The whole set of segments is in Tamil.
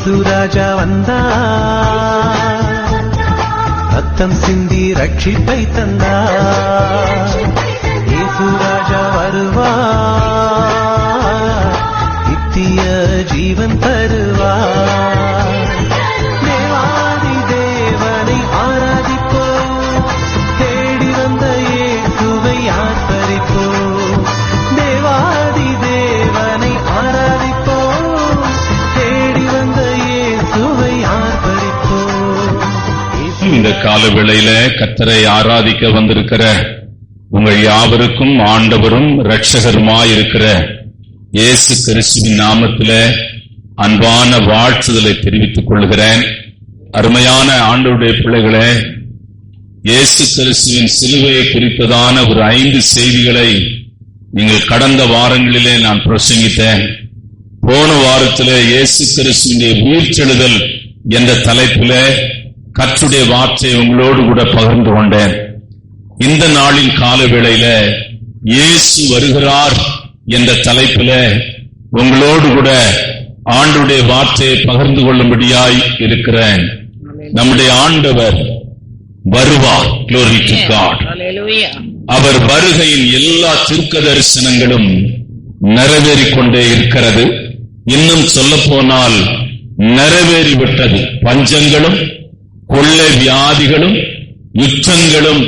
இயேசு ராஜா வந்தார், ரத்தம் சிந்தி ரட்சிப்பை தந்தார். இயேசு ராஜா வருவார், நித்திய ஜீவன் தருவார். தேவாதி தேவனை ஆராதிப்போம், தேடி வந்த இயேசுவை ஆர்ப்பரிப்போம். தேவாதி தேவனை ஆராதிப்போம், தேடி வந்த இயேசுவை ஆர்ப்பரிப்போம். இந்த கால வேளையில கர்த்தரை ஆராதிக்க வந்திருக்கிற உங்கள் யாவருக்கும் ஆண்டவரும் இரட்சகருமாயிருக்கிற இயேசு கிறிஸ்துவின் நாமத்தில அன்பான வாழ்த்துதலை தெரிவித்துக் கொள்கிறேன். அருமையான ஆண்டவருடைய பிள்ளைகளே, இயேசு கிறிஸ்துவின் சிலுவையை குறித்ததான ஒரு 5 செய்திகளை நீங்கள் கடந்த வாரங்களிலே நான் பிரசங்கித்தேன். போன வாரத்திலே இயேசு கிறிஸ்துவினுடைய உயிர்த்தெழுதல் என்ற தலைப்பிலே கர்த்தருடைய வார்த்தையை உங்களோடு கூட பகிர்ந்து கொண்டேன். இந்த நாளின் கால வேளையில இயேசு வருகிறார் என்ற தலைப்பில உங்களோடு கூட ஆண்டவருடைய வார்த்தையை பகிர்ந்து கொள்ளும்படியாய் இருக்கிறேன். நம்முடைய ஆண்டவர் வருவார். Glory to God. அவர் வருகையின் எல்லா தீர்க்க தரிசனங்களும் நிறைவேறிக்கொண்டே இருக்கிறது. இன்னும் சொல்ல போனால் நிறைவேறிவிட்டது. பஞ்சங்களும் கொள்ளை வியாதிகளும் யுத்தங்களும்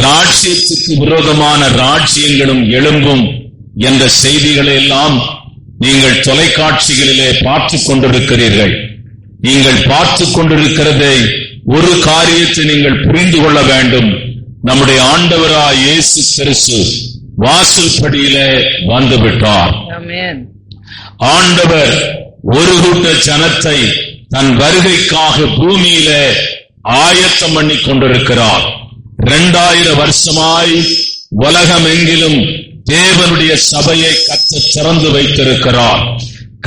ராஜ்யத்துக்கு விரோதமான ராஜ்யங்களும் எழும்பும் என்ற செய்திகளை எல்லாம் நீங்கள் தொலைக்காட்சிகளிலே பார்த்துக் கொண்டிருக்கிறீர்கள். நீங்கள் பார்த்துக் கொண்டிருக்கிறதை ஒரு காரியத்தை நீங்கள் புரிந்து கொள்ள வேண்டும். நம்முடைய ஆண்டவராய் இயேசு கிறிஸ்து வாசல் படியிலே வந்துவிட்டார். ஆண்டவர் ஒரு கூட்ட ஜனத்தை தன் வருகைக்காக பூமியிலே ஆயத்தம் பண்ணி கொண்டிருக்கிறார். 2000 வருஷமாய் உலகமெங்கிலும் தேவனுடைய சபையை கர்த்தர் திறந்து வைத்திருக்கிறார்.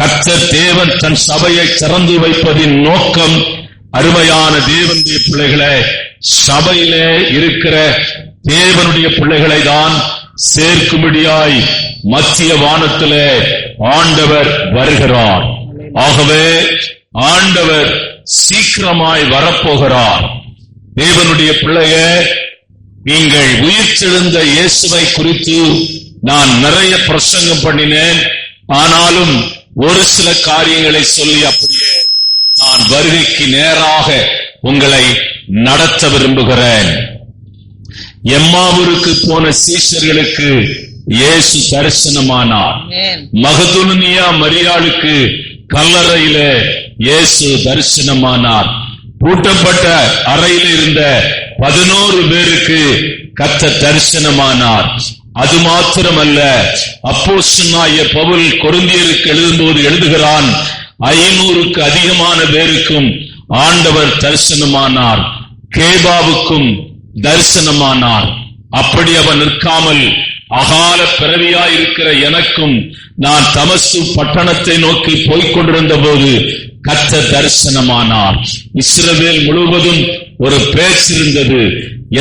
கர்த்தர் தேவன் தன் சபையை திறந்து வைப்பதின் நோக்கம், அருமையான தேவனுடைய பிள்ளைகளே, சபையிலே இருக்கிற தேவனுடைய பிள்ளைகளை தான் சேர்க்கும்படியாய் மத்திய வானத்திலே ஆண்டவர் வருகிறார். ஆகவே ஆண்டவர் சீக்கிரமாய் வரப்போகிறார். தேவனுடைய பிள்ளையே, நீங்கள் உயிர்த்தெழுந்த இயேசுவை குறித்து நான் நிறைய பிரசங்கம் பண்ணினேன். ஆனாலும் ஒரு சில காரியங்களை சொல்லி அப்படியே நான் வருகைக்கு நேராக உங்களை நடத்த விரும்புகிறேன். எம்மாவூருக்கு போன சீஷர்களுக்கு இயேசு தரிசனமானார். மகதுனியா மரியாளுக்கு கல்லறையிலே இயேசு தரிசனமானார். பூட்டப்பட்ட அறையில் இருந்த 11 பேருக்கு கர்த்தர் தரிசனமானார். அது மாத்திரமல்ல, அப்போஸ்தலனாகிய பவுல் கொரிந்தியருக்கு எழுதும்போது எழுதுகிறான், 500க்கு அதிகமான பேருக்கும் ஆண்டவர் தரிசனமானார். கேபாவுக்கும் தரிசனமானார். அப்படி அவன் நிற்காமல் அகால பிறவியாயிருக்கிற எனக்கும் நான் தமஸ்கு பட்டணத்தை நோக்கி போய்க் கொண்டிருந்த போது கர்த்தர் தரிசனமானார். இஸ்ரவேல் முழுவதும் ஒரு பேச்சு இருந்தது.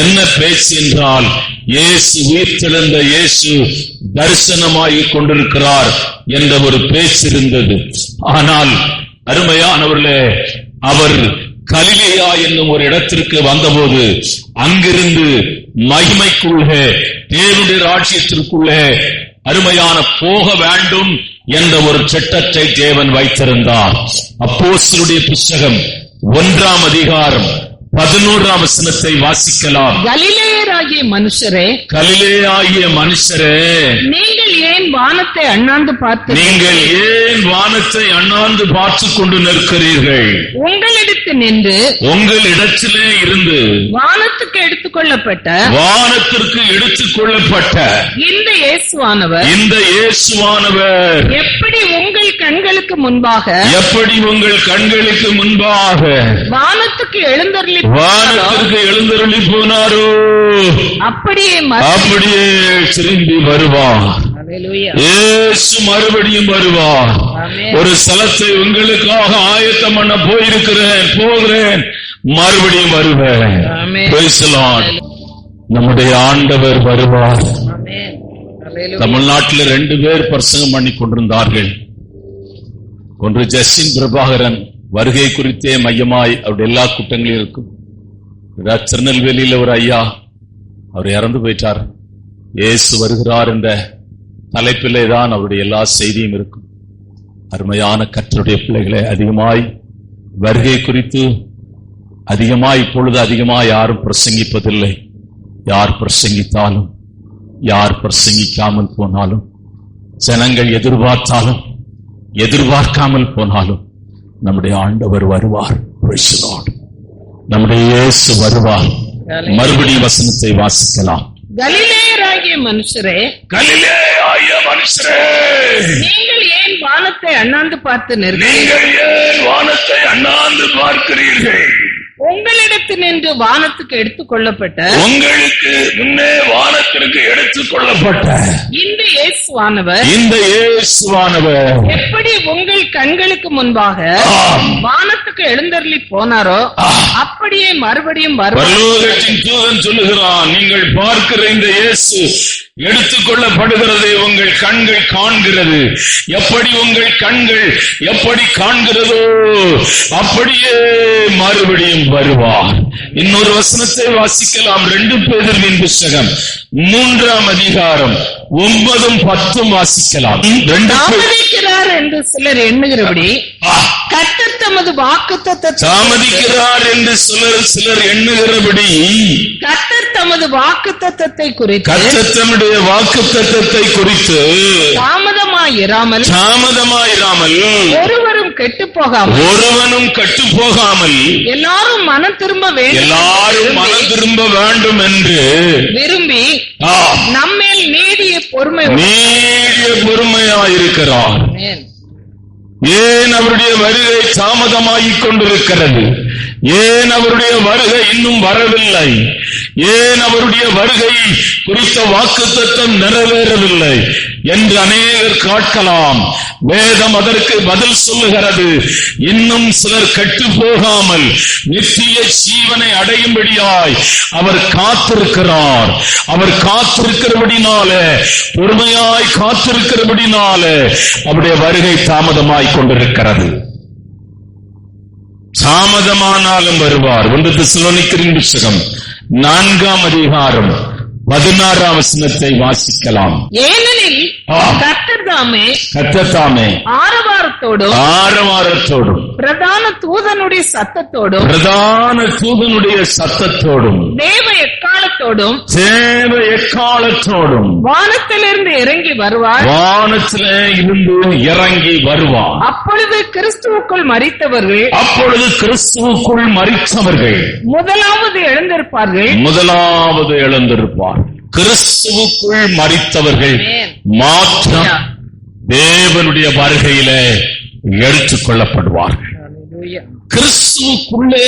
என்ன பேச்சு என்றால், இயேசு உயிர்த்தெழுந்த இயேசு தரிசனமாகிக் கொண்டிருக்கிறார் என்ற ஒரு பேச்சு இருந்தது. ஆனால் அருமையானவர்களே, அவர் கலிலேயா என்னும் ஒரு இடத்திற்கு வந்தபோது அங்கிருந்து மகிமைக்குள்ளே தேவனுடைய ராஜ்யத்திற்குள்ளே அருமையான போக வேண்டும் என்ற ஒரு சட்டத்தை தேவன் வைத்திருந்தார். அப்போஸ்தலருடைய புத்தகம் 1ஆம் அதிகாரம் 11ஆம் வசனத்தை வாசிக்கலாம். கலிலேயராகிய மனுஷரே, கலிலேயாகிய மனுஷரே, நீங்கள் ஏன் வானத்தை அண்ணாந்து பார்த்து பார்த்துக் கொண்டு நிற்கிறீர்கள்? உங்களிடத்திலே இருந்து வானத்திற்கு எடுத்துக்கொள்ளப்பட்ட இந்த இயேசுவானவர் எப்படி உங்கள் கண்களுக்கு முன்பாக வானத்துக்கு எழுந்தருளி போனாரோ, அப்படியே திரும்பி வருவார். இயேசு மறுபடியும் வருவார். ஒரு ஸ்தலத்தை உங்களுக்காக ஆயத்தம் பண்ண போகிறேன், மறுபடியும் வருவேன். நம்முடைய ஆண்டவர் வருவார். தமிழ்நாட்டில் 2 பேர் பிரசங்கம் பண்ணி கொண்டிருந்தார்கள். ஒன்று ஜஸ்டின் பிரபாகரன், வருகை குறித்தே மையமாய் அவருடைய எல்லா கூட்டங்களும் இருக்கும். திருநெல்வேலியில ஒரு ஐயா, அவர் இறந்து போயிட்டார். இயேசு வருகிறார் என்ற தலைப்பிலே தான் அவருடைய எல்லா செய்தியும் இருக்கும். அருமையான கர்த்தருடைய பிள்ளைகளை, அதிகமாய் வருகை குறித்து இப்பொழுது அதிகமாய் யாரும் பிரசங்கிப்பதில்லை. யார் பிரசங்கித்தாலும், யார் பிரசங்கிக்காமல் போனாலும், ஜனங்கள் எதிர்பார்த்தாலும் எதிர்பார்க்காமல் போனாலும் நம்முடைய ஆண்டவர் வருவார். நம்முடைய இயேசு வருவார். மறுபடியும் வசனத்தை வாசிக்கலாம். கலிலேயராகிய மனுஷரே, நீங்கள் ஏன் வானத்தை அண்ணாந்து பார்க்கிறீர்கள்? உங்களிடத்தில் நின்று வானத்துக்கு எடுத்துக் கொள்ளப்பட்ட, உங்களுக்கு முன்னே வானத்திற்கு எடுத்துக் கொள்ளப்பட்ட இந்த இயேசுவானவர் எப்படி உங்கள் கண்களுக்கு முன்பாக வானத்துக்கு எழுந்தருளி போனாரோ அப்படியே மறுபடியும் பரலோகத்தின் தூதன் சொல்லுகிறான், நீங்கள் பார்க்கிற இந்த இயேசு எடுத்துக் கொள்ளப்படுகிறது. உங்கள் கண்கள் காண்கிறது. எப்படி உங்கள் கண்கள் எப்படி காண்கிறதோ அப்படியே மறுபடியும் வருவார். இன்னொரு வசனத்தை வாசிக்கலாம். 2 பேதுருவின் புத்தகம் 3ஆம் அதிகாரம் 9-10 வாசிக்கலாம். தாமதிக்கிறார் என்று சிலர் எண்ணுகிறபடி கர்த்தர் தமது வாக்குத்தத்தத்தை தாமதிக்கிறார் என்று சிலர் எண்ணுகிறபடி கர்த்தர் தமது வாக்குத்தத்தத்தை குறித்து தாமதமாயிராமல் ஒருவரும் கெட்டுப் போகாமல் எல்லாரும் மனம் திரும்ப வேண்டும் என்று விரும்பி நம்மேல் நீடிய பொறுமையாயிருக்கிறார். ஏன் அவருடைய வருகை தாமதமாகிக் கொண்டிருக்கிறது? ஏன் அவருடைய வருகை இன்னும் வரவில்லை? ஏன் அவருடைய வருகை குறித்த வாக்குத்தத்தம் நிறைவேறவில்லை என்று அநேகர் கேட்கலாம். வேதம் அதற்கு பதில் சொல்லுகிறது. இன்னும் சிலர் கெட்டு போகாமல் நித்திய ஜீவனை அடையும்படியாய் அவர் காத்திருக்கிறார். அவர் காத்திருக்கிறபடினாலே, பொறுமையாய் காத்திருக்கிறபடினாலே அவருடைய வருகை தாமதமாய் கொண்டிருக்கிறது. தாமதமானாலும் வருவார். 1 தெசலோனிக்கரின் புத்தகம் 4ஆம் அதிகாரம் 16ஆம் வசனத்தை வாசிக்கலாம். ஏனெனில் கர்த்தர் தாமே ஆரவாரத்தோடும் பிரதான தூதனுடைய சத்தத்தோடும் தேவ எக்காலத்தோடும் வானத்திலிருந்து இறங்கி வருவார். அப்பொழுது கிறிஸ்துவுக்குள் மரித்தவர்கள் முதலாவது எழுந்திருப்பார்கள். கிறிஸ்துவுக்குள் மரித்தவர்கள் மாத்திரம் தேவனுடைய வருகையிலே எடுத்துக் கொள்ளப்படுவார்கள். கிறிஸ்துவுக்குள்ளே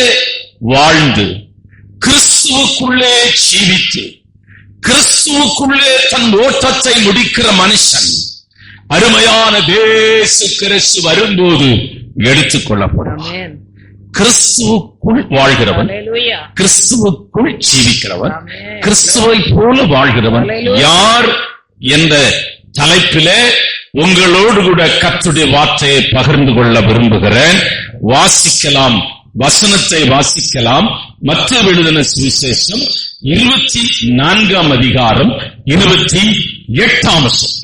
வாழ்ந்து, கிறிஸ்துவுக்குள்ளே ஜீவித்து, கிறிஸ்துவுக்குள்ளே தன் ஓட்டத்தை முடிக்கிற மனுஷன் அருமையான இயேசு கிறிஸ்து வரும்போது எடுத்துக் கொள்ளப்படுவார். கிறிஸ்துவுக்குள் வாழ்கிறவன், கிறிஸ்துவுக்குள் ஜீவிக்கிறவன், கிறிஸ்துவை போல வாழ்கிறவன் யார் என்ற தலைப்பிலே உங்களோடு கூட கர்த்தருடைய வார்த்தையை பகிர்ந்து கொள்ள விரும்புகிறேன். வாசிக்கலாம், வசனத்தை வாசிக்கலாம். மத்தேயு எழுதின சுவிசேஷம் 24ஆம் அதிகாரம் 28ஆம் வசனம்.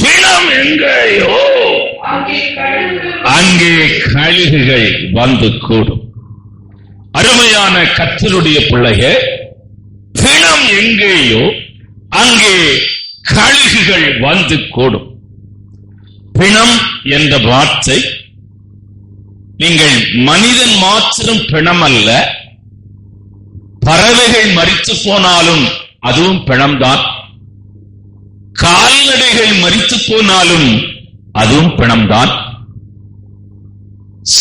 பிணம் எங்கேயோ அங்கே கழுகுகள் வந்து கூடும். அருமையான கர்த்தருடைய பிள்ளையே, பிணம் எங்கேயோ அங்கே கழுகுகள் வந்து கூடும். பிணம் என்ற வார்த்தை நீங்கள் மனிதன் மாத்திரம் பிணம் அல்ல, பறவைகள் மரித்து போனாலும் அதுவும் பிணம்தான், கால்நடைகள் மரித்து போனாலும் அதுவும் பிணம்தான்,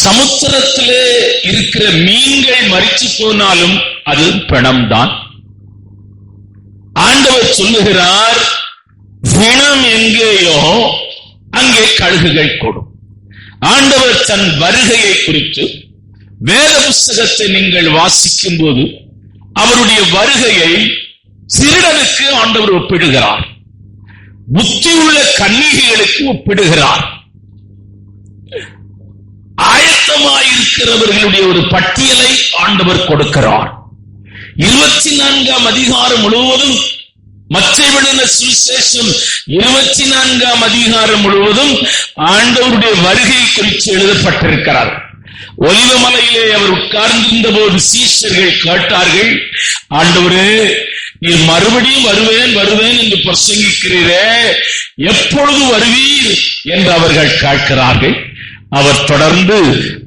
சமுத்திரத்திலே இருக்கிற மீன்கள் மரித்து போனாலும் அது பிணம்தான். ஆண்டவர் சொல்லுகிறார், பிணம் எங்கேயோ அங்கே கழுகுகள் கூடும். ஆண்டவர் தன் வருகையை குறித்து வேத புஸ்தகத்தை நீங்கள் வாசிக்கும் போது அவருடைய வருகையை திருடனுக்கு ஆண்டவர் ஒப்பிடுகிறார், புத்தியுள்ள கன்னிகைகளுக்கு ஒப்பிடுகிறார், வலுவாயிருக்கிறவர்களுடைய ஒரு பட்டியலை ஆண்டவர் கொடுக்கிறார். 24ஆம் அதிகாரம் முழுவதும், மற்றவர்களின் சுவிசேஷம் 24ஆம் அதிகாரம் முழுவதும் ஆண்டவருடைய வருகை குறித்து எழுதப்பட்டிருக்கிறார். ஒலிவ மலையிலே அவர் உட்கார்ந்திருந்த போது சீஷர்கள் கேட்டார்கள், ஆண்டவரே, நீர் மறுபடியும் வருவேன் வருவேன் என்று பிரசங்கிக்கிறீரே, எப்பொழுது வருவீர் என்று அவர்கள் கேட்கிறார்கள். அவர் தொடர்ந்து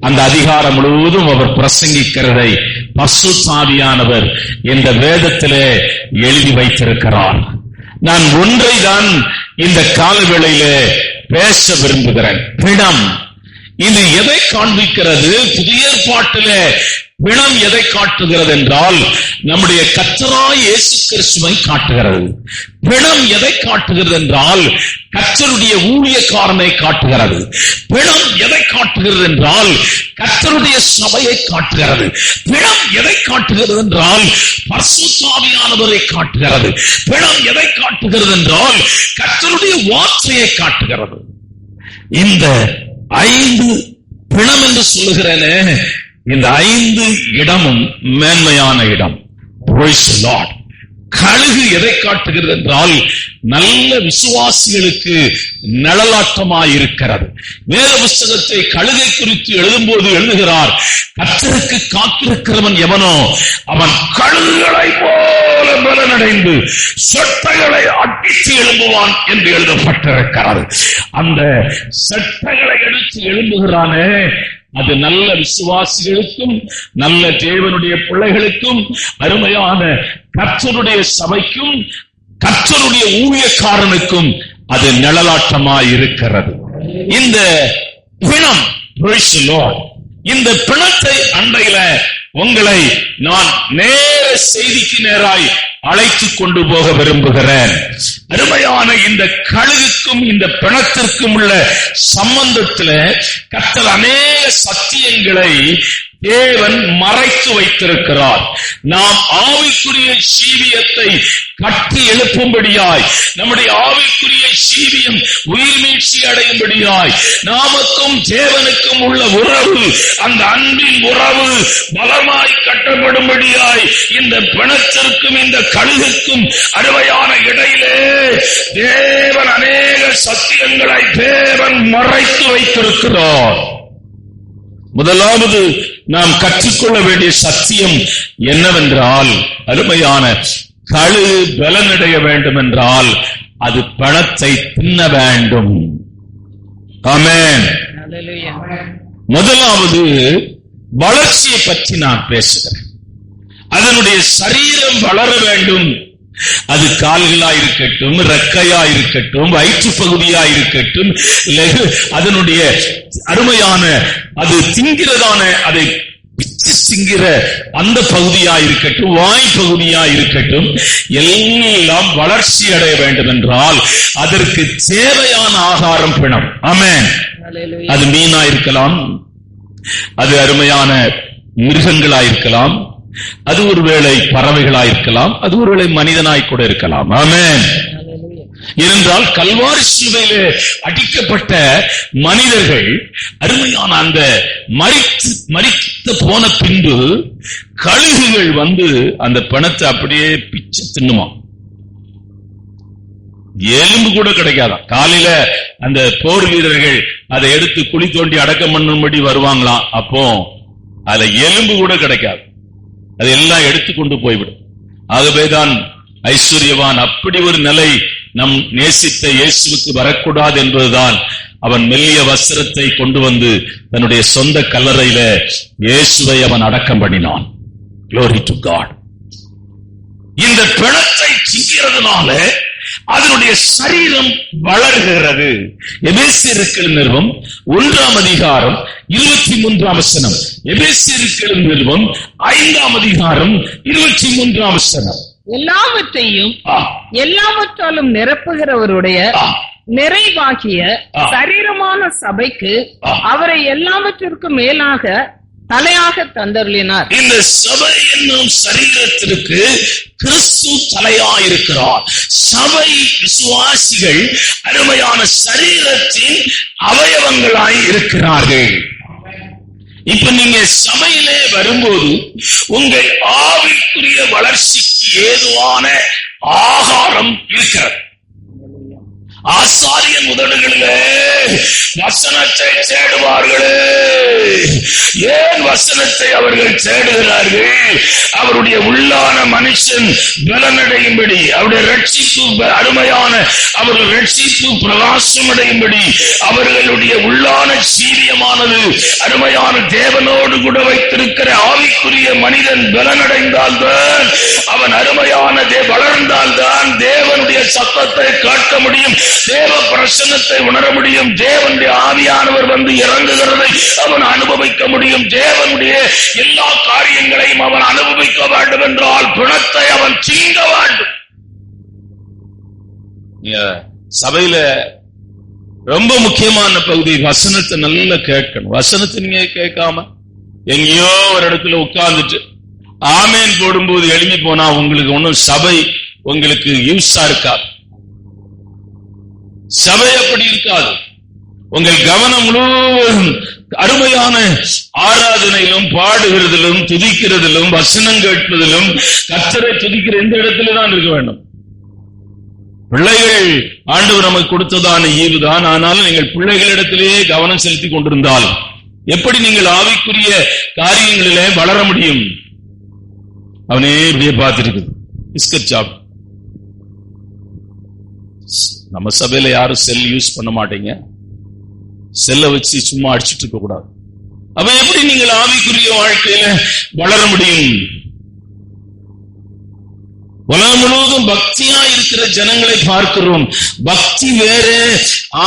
அந்த அதிகாரம் முழுவதும் அவர் பிரசங்கிக்கிறதை பரிசுத்த ஆவியானவர் இந்த வேதத்திலே எழுதி வைத்திருக்கிறார். நான் ஒன்றை தான் இந்த காலவேளையிலே பேச விரும்புகிறேன். பிணம், இது எதை காண்பிக்கிறது? புதிய ஏற்பாட்டிலே பிணம் எதை காட்டுகிறது என்றால், நம்முடைய கர்த்தராகிய இயேசு கிறிஸ்துவை காட்டுகிறது. பிணம் எதை காட்டுகிறது என்றால், கர்த்தருடைய ஊழியக்காரனை காட்டுகிறது. பிணம் எதை காட்டுகிறது என்றால், கர்த்தருடைய சபையை காட்டுகிறது. பிணம் எதை காட்டுகிறது என்றால், பரிசுத்த ஆவியானவரை காட்டுகிறது. பிணம் எதை காட்டுகிறது என்றால், கர்த்தருடைய வார்த்தையை காட்டுகிறது. இந்த 5 பிணம் என்று சொல்லுகிறேனே, இந்த 5 இடமும் மேன்மையான இடம். Praise the Lord. கழுகு எதை காட்டுகிறது என்றால், நல்ல விசுவாசிகளுக்கு நிழலாட்டமாயிருக்கிறது. வேத புஸ்தகத்தை கழுகை குறித்து எழுதும்போது எழுதுகிறார், கர்த்தருக்கு காத்திருக்கிறவன் எவனோ அவன் கழுகுகளை போல பலனடைந்து சொட்டைகளை அடித்து எழும்புவான் என்று எழுதப்பட்டிருக்கிறது. அந்த சொட்டைகளை அடித்து எழும்புகிறானே, அது நல்ல விசுவாசிகளுக்கும் நல்ல தேவனுடைய பிள்ளைகளுக்கும் அருமையான கர்த்தருடைய சபைக்கும் கர்த்தருடைய ஊழியக்காரனுக்கும் அது நிழலாட்டமாய் இருக்கிறது. இந்த பிணம், praise the Lord, இந்த பிணத்தை அண்டையில உங்களை நான் நேர செய்திக்கு நேராய் அழைத்து கொண்டு போக விரும்புகிறேன். அருமையான இந்த கழுகுக்கும் இந்த பிணத்திற்கும் உள்ள சம்பந்தத்தில் கர்த்தர் அநேக சத்தியங்களை தேவன் மறைத்து வைத்திருக்கிறார். நாம் ஆவிக்குரிய ஜீவியத்தை கட்டி எழுப்பும்படியாய், நம்முடைய ஆவிக்குரிய ஜீவியம் உயிர் மீட்சி அடையும்படியாய், நாமக்கும் தேவனுக்கும் உள்ள உறவு, அந்த அன்பின் உறவு பலமாய் கட்டப்படும்படியாய் இந்த பிணத்திற்கும் இந்த கழுகுக்கும் அருமையான இடையிலே தேவன் அநேக சத்தியங்களை தேவன் மறைத்து வைத்திருக்கிறார். முதலாவது நாம் கற்றுக்கொள்ள வேண்டிய சத்தியம் என்னவென்றால், அருமையான கழுகு பலனடைய வேண்டும் என்றால் அது பணத்தை தின்ன வேண்டும். ஆமென். முதலாவது வளர்ச்சியை பற்றி நான் பேசுகிறேன். அதனுடைய சரீரம் வளர வேண்டும். அது கால்களா இருக்கட்டும், ரெக்கையா இருக்கட்டும், வயிற்று பகுதியா இருக்கட்டும், அதனுடைய அருமையான அது திங்கிறதான அதை திங்கிற அந்த பகுதியா இருக்கட்டும், வாய் பகுதியா இருக்கட்டும், எல்லாம் வளர்ச்சி அடைய வேண்டும் என்றால் அதற்கு தேவையான ஆகாரம் பிணம். ஆமென். அது மீனா இருக்கலாம், அது அருமையான மிருகங்களா இருக்கலாம், அது ஒருவேளை பறவைகளா இருக்கலாம், அது ஒருவேளை மனிதனாய் கூட இருக்கலாம். ஆமென். ஏனென்றால் கல்வாரி சிலுவையிலே அடிக்கப்பட்ட மனிதர்கள் அருமையான அந்த மரித்து போன பின்பு கழுகுகள் வந்து அந்த பணத்தை அப்படியே பிச்சு தின்னுமா. எலும்பு கூட கிடைக்காதான். காலையில அந்த போர் வீரர்கள் அதை எடுத்து குழி தோண்டி அடக்கம் பண்ணும்படி வருவாங்களாம். அப்போ அதுல எலும்பு கூட கிடைக்காது, அது எல்லாம் எடுத்துக்கொண்டு போய்விடும். ஆகவேதான் ஐஸ்வர்யவான் அப்படி ஒரு நிலை நம் நேசித்த இயேசுவுக்கு வரக்கூடாது என்பதுதான் அவன் மெல்லிய வஸ்திரத்தை கொண்டு வந்து தன்னுடைய சொந்த கல்லறையில இயேசுவை அவன் அடக்கம் பண்ணினான். Glory to God. இந்த பிணத்தை திங்கிறதுனால அதனுடைய சரீரம் வளர்கிறது. எபேசியருக்கு நிறுவம் 1ஆம் அதிகாரம் 23ஆம் வசனம். எபேசியருக்கு நிறுவம் 5ஆம் அதிகாரம் 23ஆம் வசனம். எல்லாவற்றையும் எல்லாவற்றாலும் நிரப்புகிறவருடைய நிறைவாகிய சரீரமான சபைக்கு அவரை எல்லாவற்றிற்கும் மேலாக தலையாக தந்தருளினார். இந்த சபை என்னும் சரீரத்திற்கு கிறிஸ்து தலையாயிருக்கிறார். சபை விசுவாசிகள் அருமையான சரீரத்தின் அவயவங்களாய் இருக்கிறார்கள். இப்ப நீங்க சபையிலே வரும்போது உங்கள் ஆவிக்குரிய வளர்ச்சிக்கு ஏதுவான ஆகாரம் இருக்கிறது. ஆசாரியன் உதடுகளிலே வசனத்தை தேடுவார்களே. ஏன் வசனத்தை அவர்கள் தேடுகிறார்கள்? அவருடைய உள்ளான மனுஷன் பலனடையும்படி, அவருடைய ரட்சிப்பு அருமையான அவர்கள் ரட்சிப்பு பிரகாசம் அடையும்படி, அவர்களுடைய உள்ளான சீரியமானது அருமையான தேவனோடு கூட வைத்திருக்கிற ஆவிக்குரிய மனிதன் பலனடைந்தால்தான், அவன் அருமையான வளர்ந்தால்தான் தேவனுடைய சத்தத்தை கேட்க முடியும், தேவ பிரசன்னத்தை உணர முடியும், தேவனுடைய ஆவியானவர் வந்து இறங்குகிறதை அவன் அனுபவிக்க முடியும், தேவனுடைய எல்லா காரியங்களையும் அவன் அனுபவிக்க வேண்டும் என்றால் பிணத்தை அவன் சீங்க வேண்டும். சபையில ரொம்ப முக்கியமான பகுதி வசனத்தை நல்லா கேட்கணும். வசனத்தை நீங்க கேட்காம எங்கேயோ ஒரு இடத்துல உட்கார்ந்துட்டு ஆமேன் போடும்போது எழுப்பி போனா உங்களுக்கு ஒன்னும் சபை உங்களுக்கு யூஸா இருக்காது. சபை அப்படி இருக்காது. உங்கள் கவனம் முழுவதும் அருமையான ஆராதனையிலும் பாடுகிறதிலும் துதிக்கிறதிலும் வசனம் கேட்பதிலும் கர்த்தரை துதிக்கிற இந்த இடத்துல தான் இருக்க வேண்டும். பிள்ளைகள் ஆண்டவர் நமக்கு கொடுத்ததான ஈவுதான். ஆனாலும் நீங்கள் பிள்ளைகளிடத்திலேயே கவனம் செலுத்தி கொண்டிருந்தால் எப்படி நீங்கள் ஆவிக்குரிய காரியங்களிலே வளர முடியும்? அவனே இப்படியே பார்த்துருக்குது பிஸ்கட் சாப். நம்ம சபையில யாரும் செல் யூஸ் பண்ண மாட்டீங்க. செல்ல வச்சு சும்மா அடிச்சுட்டு இருக்க கூடாது. அப்ப எப்படி நீங்கள் ஆவிக்குரிய வாழ்க்கையில வளர முடியும்? உலகம் முழுவதும் பக்தியா இருக்கிற ஜனங்களை பார்க்கிறோம். பக்தி வேற,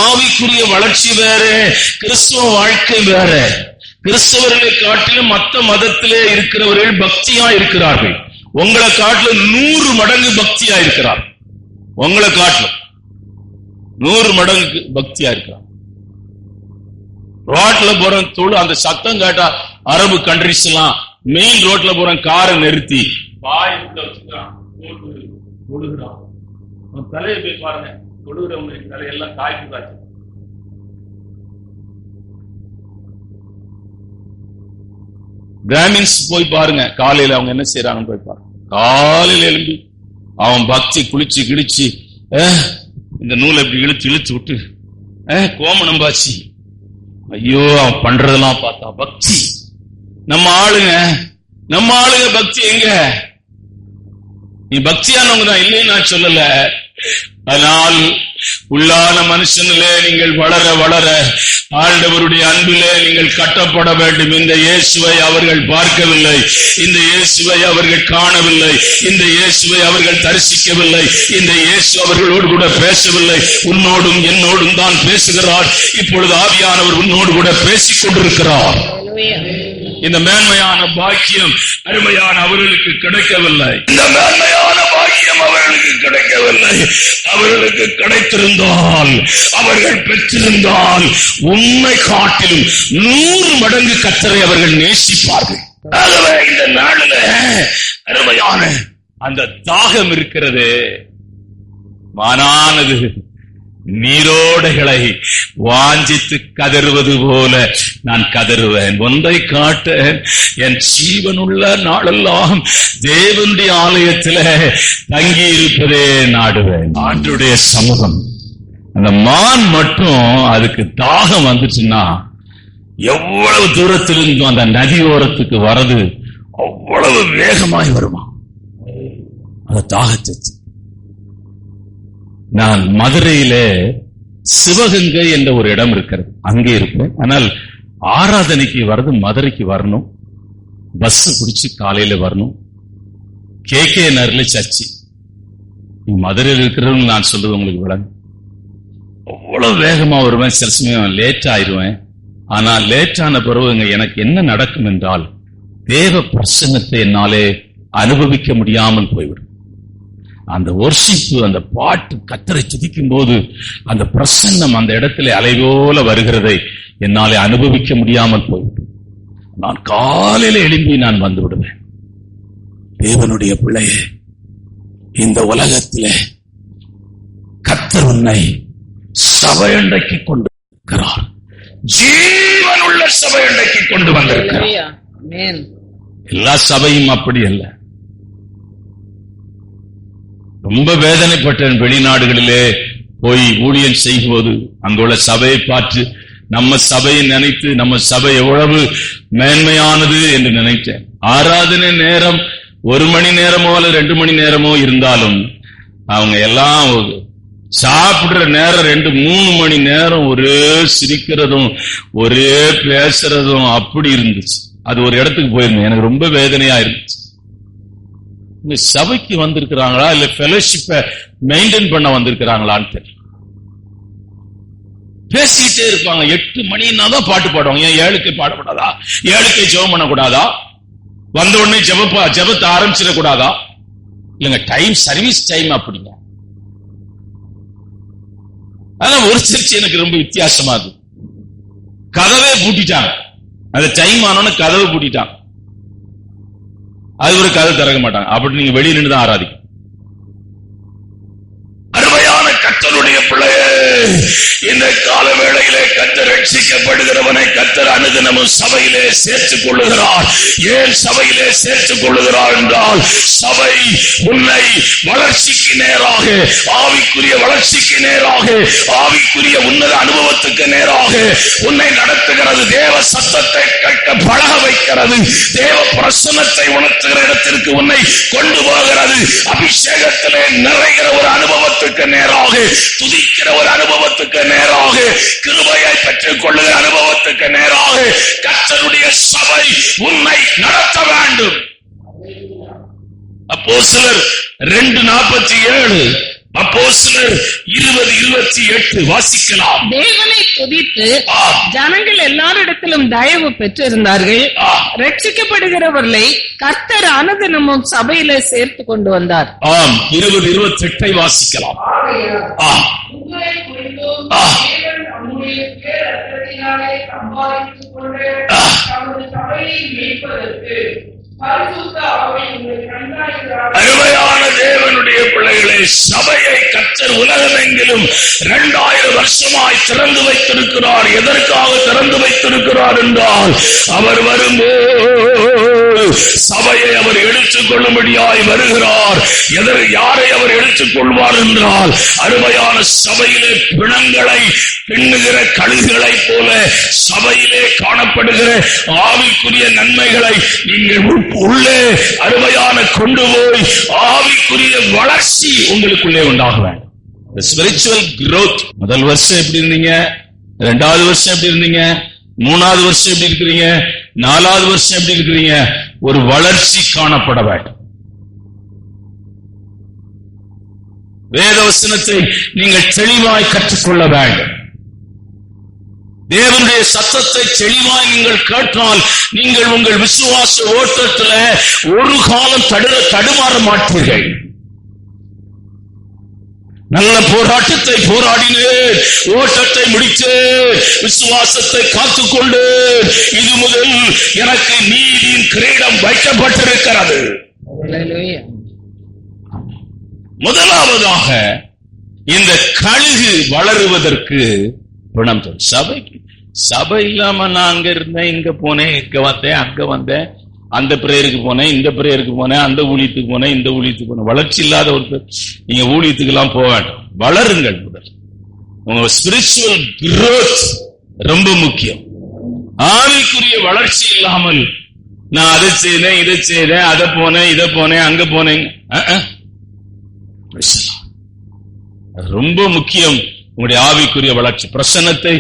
ஆவிக்குரிய வளர்ச்சி வேற, கிறிஸ்துவ வாழ்க்கை வேற. கிறிஸ்தவர்களை காட்டிலும் மற்ற மதத்திலே இருக்கிறவர்கள் பக்தியா இருக்கிறார்கள். உங்களை காட்டிலும் 100 மடங்கு பக்தியா இருக்கிறார். உங்களை காட்டிலும் 100 மடங்கு பக்தியா இருக்கிறார். ரோட்ல போற தொழு அந்த சத்தம் கேட்டா அரபு கண்ட்ரிஸ் எல்லாம் மெயின் ரோட்ல போற காரை நிறுத்தி கொடுக்குறான். தலையை போய் பாருங்க, கொடுக்குறவங்க தலையெல்லாம் காய்க்கு காய்ச்சி. பிராமின்ஸ் போய் பாருங்க, காலையில அவங்க என்ன செய்யறாங்கன்னு போய் பாருங்க. காலையில எழும்பி அவன் பக்தி குளிச்சு கிழிச்சு இந்த நூலை இப்படி இழுத்து இழுத்து விட்டு கோமணம் பாச்சி, ஐயோ அவன் பண்றதெல்லாம் பார்த்தா பக்தி. நம்ம ஆளுங்க பக்தி எங்க? நீ பக்தியானவங்க தான், இல்லைன்னு நான் சொல்லல. அதனால் உள்ளான மனுஷனிலே நீங்கள் வளர வளர ஆண்டவருடைய அன்பிலே நீங்கள் கட்டப்பட வேண்டும். இந்த இயேசுவை அவர்கள் பார்க்கவில்லை, இந்த இயேசுவை அவர்கள் காணவில்லை, இந்த இயேசுவை அவர்கள் தரிசிக்கவில்லை, இந்த இயேசு அவர்களோடு கூட பேசவில்லை. உன்னோடும் என்னோடும் தான் பேசுகிறார். இப்பொழுது ஆவியானவர் உன்னோடு கூட பேசிக் கொண்டிருக்கிறார். இந்த மேன்மையான பாக்கியம் அருமையான அவர்களுக்கு கிடைக்கவில்லை. இந்த மேன்மையான பாக்கியம் அவர்களுக்கு கிடைக்கவில்லை. அவர்களுக்கு கிடைத்திருந்தால், அவர்கள் பெற்றிருந்தால் உண்மை காட்டிலும் 100 மடங்கு கர்த்தரை அவர்கள் நேசிப்பார்கள். ஆகவே இந்த நாளில் அருமையான அந்த தாகம் இருக்கிறது, மானானது நீரோடைகளை வாஞ்சித்து கதறுவது போல நான் கதறுவேன். ஒன்றை காட்ட என் ஜீவனுள்ள நாளெல்லாம் தேவனுடைய ஆலயத்தில் தங்கி இருப்பதே நாடுவேன். ஆண்டுடைய சமூகம். அந்த மான் மட்டும் அதுக்கு தாகம் வந்துச்சுன்னா எவ்வளவு தூரத்திலிருந்தும் அந்த நதியோரத்துக்கு வரது அவ்வளவு வேகமாய் வருமா அந்த தாகத்தை. நான் மதுரையிலே சிவகங்கை என்ற ஒரு இடம் இருக்கிறது, அங்கே இருப்பேன். ஆனால் ஆராதனைக்கு வரது மதுரைக்கு வரணும், பஸ் பிடிச்சு காலையில வரணும். KK நகர்ல சர்ச்சி. மதுரையில் இருக்கிறவங்க நான் சொல்றது உங்களுக்கு விளங்கும். அவ்வளவு வேகமா வருவேன், சில சமயம் லேட் ஆயிடுவேன். ஆனா லேட்டான பிறகு எனக்கு என்ன நடக்கும் என்றால் தேவ பிரசன்னத்தை என்னாலே அனுபவிக்க முடியாமல் போய்விடும். அந்த வொர்ஷிப்பு, அந்த பாட்டு, கர்த்தரை துதிக்கும் போது அந்த பிரசன்னம் அந்த இடத்துல அலைபோல வருகிறதை என்னாலே அனுபவிக்க முடியாமல் போய்விடும். நான் காலையில எழும்பி நான் வந்து விடுவேன். தேவனுடைய பிள்ளையே, இந்த உலகத்திலே கர்த்தர் உன்னை சபையண்டைக்கு கொண்டிருக்கிறார். ஜீவனுள்ள சபை இன்றைக்கு கொண்டு வந்திருக்கிறார். ஆமென். எல்லா சபையும் அப்படி அல்ல. ரொம்ப வேதனைப்பட்டேன். வெளிநாடுகளிலே போய் ஊழியம் செய்யும்போது அங்குள்ள சபையை பார்த்து நம்ம சபையை நினைத்து நம்ம சபை எவ்வளவு மேன்மையானது என்று நினைத்தேன். ஆராதனை நேரம் 1 மணி நேரமோ அல்லது 2 மணி நேரமோ இருந்தாலும் அவங்க எல்லாம் சாப்பிடுற நேரம் 2-3 மணி நேரம் ஒரே சிரிக்கிறதும் ஒரே பேசுறதும் அப்படி இருந்துச்சு. அது ஒரு இடத்துக்கு போயிருந்தேன். எனக்கு ரொம்ப வேதனையா இருந்துச்சு. சபைக்கு வந்திருக்கிறாங்களா இல்ல ஃபெலோஷிப்பை மெயின்டைன் பண்ண வந்திருக்கிறாங்களான்னு தெரியல. பேசிட்டே இருப்பாங்க. 8 மணின்னா தான் பாட்டு பாடுவாங்க. ஏன் 7க்கு பாடக்கூடாதா? 7க்கு ஜெபம் பண்ணக்கூடாதா? வந்த உடனே ஜெபத்தை ஆரம்பிச்சிடக்கூடாதா? இல்லங்க, டைம் சர்வீஸ் டைம் அப்படிங்க. ஆனா ஒரு சர்ச்சை எனக்கு ரொம்ப வித்தியாசமா இருக்கு. கதவே பூட்டிட்டாங்க. அந்த டைம் ஆனோன்னு கதவை பூட்டிட்டாங்க. அது ஒரு கதை திறக்க மாட்டாங்க. அப்படி நீங்க வெளியே நின்று தான் ஆராதிக்கும். அருமையான கர்த்தருடைய பிள்ளையே, இந்த கால வேளையிலே கர்த்தர் ரட்சிக்கப்படுகிறவனை கர்த்தர் அனுதினமும் சபையிலே சேர்த்துக் கொள்ளுகிறார். ஏன் சபையிலே சேர்த்துக் கொள்ளுகிறார் என்றால், சபை உன்னை வளர்ச்சிக்கு நேராக, ஆவிக்குரிய வளர்ச்சிக்கு நேராக, ஆவிக்குரிய உன்னத அனுபவத்துக்கு நேராக உன்னை நடத்துகிறது. தேவ சத்தத்தை கேட்க பழக வைக்கிறது. தேவ பிரசன்னத்தை உணர்த்துகிற இடத்திற்கு உன்னை கொண்டு போகிறது. அபிஷேகத்திலே நிறைகிற ஒரு அனுபவத்துக்கு நேராக, துதிக்கிற ஒரு அனுபவத்துக்கு நேராக, கிருபையை பெற்றுக் கொள்ளுகிற அனுபவத்துக்கு நேராக கர்த்தருடைய சபை உன்னை நடத்த வேண்டும். அப்போஸ்தலர் 2:47, அப்போஸ்தலர் 20:28 வாசிக்கலாம். தேவனை துதித்து ஜனங்கள் எல்லாரிடத்திலும் தயவு பெற்றிருந்தார்கள். ரட்சிக்கப்படுகிறவர்களை கர்த்தர் அனுதினமும் சபையிலே சேர்த்து கொண்டு வந்தார். 20:28 வாசிக்கலாம். அருமையான தேவனுடைய பிள்ளைகளே, சபையை கர்த்தர் உலகமெங்கிலும் 2000 வருஷமாய் திறந்து வைத்திருக்கிறார். எதற்காக திறந்து வைத்திருக்கிறார் என்றால், அவர் வரும்போது சபையை அவர் எடுத்துக் கொள்ளும்படியாய் வருகிறார். யாரை அவர் எடுத்துக் கொள்வார் என்றால், அருமையான சபையிலே பிணங்களை பின்னுகிற கழுகுகளை போல சபையிலே காணப்படுகிற ஆவிக்குரிய நன்மைகளை நீங்கள் உள்ளே அருமையான கொண்டு போய் ஆவிக்குரிய வளர்ச்சி உங்களுக்குள்ளே உண்டாக வேண்டும். Spiritual growth. முதல் வருஷம் எப்படி இருந்தீங்க? 2வது வருஷம் எப்படி இருந்தீங்க? 3வது வருஷம் எப்படி இருக்கிறீங்க? 4வது வருஷம் எப்படி இருக்கிறீங்க? ஒரு வளர்ச்சி காணப்பட வேண்டும். வேத வசனத்தை நீங்கள் தெளிவாய் கற்றுக்கொள்ள வேண்டும். தேவனுடைய சத்தத்தை தெளிவாய் நீங்கள் கேட்டால் நீங்கள் உங்கள் விசுவாச ஓட்டத்தில் ஒரு காலம் தடுமாற மாட்டீர்கள். நல்ல போராட்டத்தை போராடினேன், ஓட்டத்தை முடித்து விசுவாசத்தை காத்துக்கொண்டு இது முதல் எனக்கு நீதியின் கிரீடம் வைக்கப்பட்டிருக்கிறது. முதலாவதாக இந்த கழுகு வளருவதற்கு பணம் சபை இல்லாம நான் அங்க இருந்தேன், இங்க போனேன், இங்க வந்தேன், அங்க வந்தேன், அந்த பிரேயருக்கு போனேன், இந்த பிரேயருக்கு போனேன், அந்த ஊழியத்துக்கு போனேன், இந்த ஊழியத்துக்கு போனேன். வளர்ச்சி இல்லாத ஒருத்தர் நீங்க ஊழியத்துக்கு எல்லாம் போக வேண்டாம். வளருங்கள். முதல் உங்க ஸ்பிரிச்சுவல் growth ரொம்ப முக்கியம். ஆவிக்குரிய வளர்ச்சி இல்லாமல் நான் அதை செய்தேன், இதை செய்தேன், அதை போனேன், இதை போனேன், அங்க போனேன், ரொம்ப முக்கியம். உங்களுடைய ஆவிக்குரிய வளர்ச்சி பிரசன்னத்தை,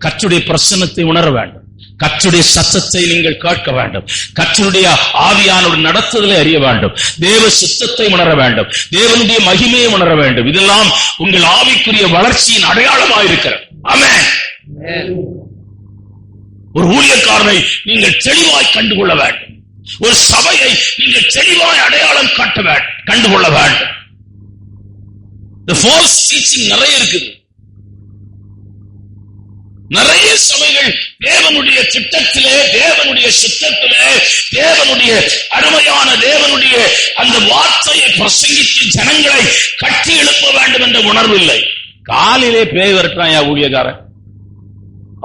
கர்த்தருடைய பிரசன்னத்தை உணர வேண்டும். கர்த்தருடைய சத்தத்தை நீங்கள் கேட்க வேண்டும். கர்த்தருடைய ஆவியானோட நடத்துதலை அறிய வேண்டும். தேவ சித்தத்தை உணர வேண்டும். தேவனுடைய மகிமையை உணர வேண்டும். இதெல்லாம் உங்கள் ஆவிக்குரிய வளர்ச்சியின் அடையாளமாயிருக்கிறது. ஆமென். ஒரு ஊழியக்காரனை நீங்கள் தெளிவாய் கண்டுகொள்ள வேண்டும். ஒரு சபையை நீங்கள் தெளிவாய் அடையாளம் காட்ட வேண்டும், கண்டுகொள்ள வேண்டும். The false teaching நிறைய இருக்குது. நிறைய சபைகள் தேவனுடைய திட்டத்திலே, தேவனுடைய சித்தத்திலே, தேவனுடைய அருமையான தேவனுடைய அந்த வார்த்தையை பிரசங்கித்து ஜனங்களை கட்டி எழுப்ப வேண்டும் என்ற உணர்வு இல்லை. காலிலே பேய் விரட்டுறான் ஊழியக்காரன்.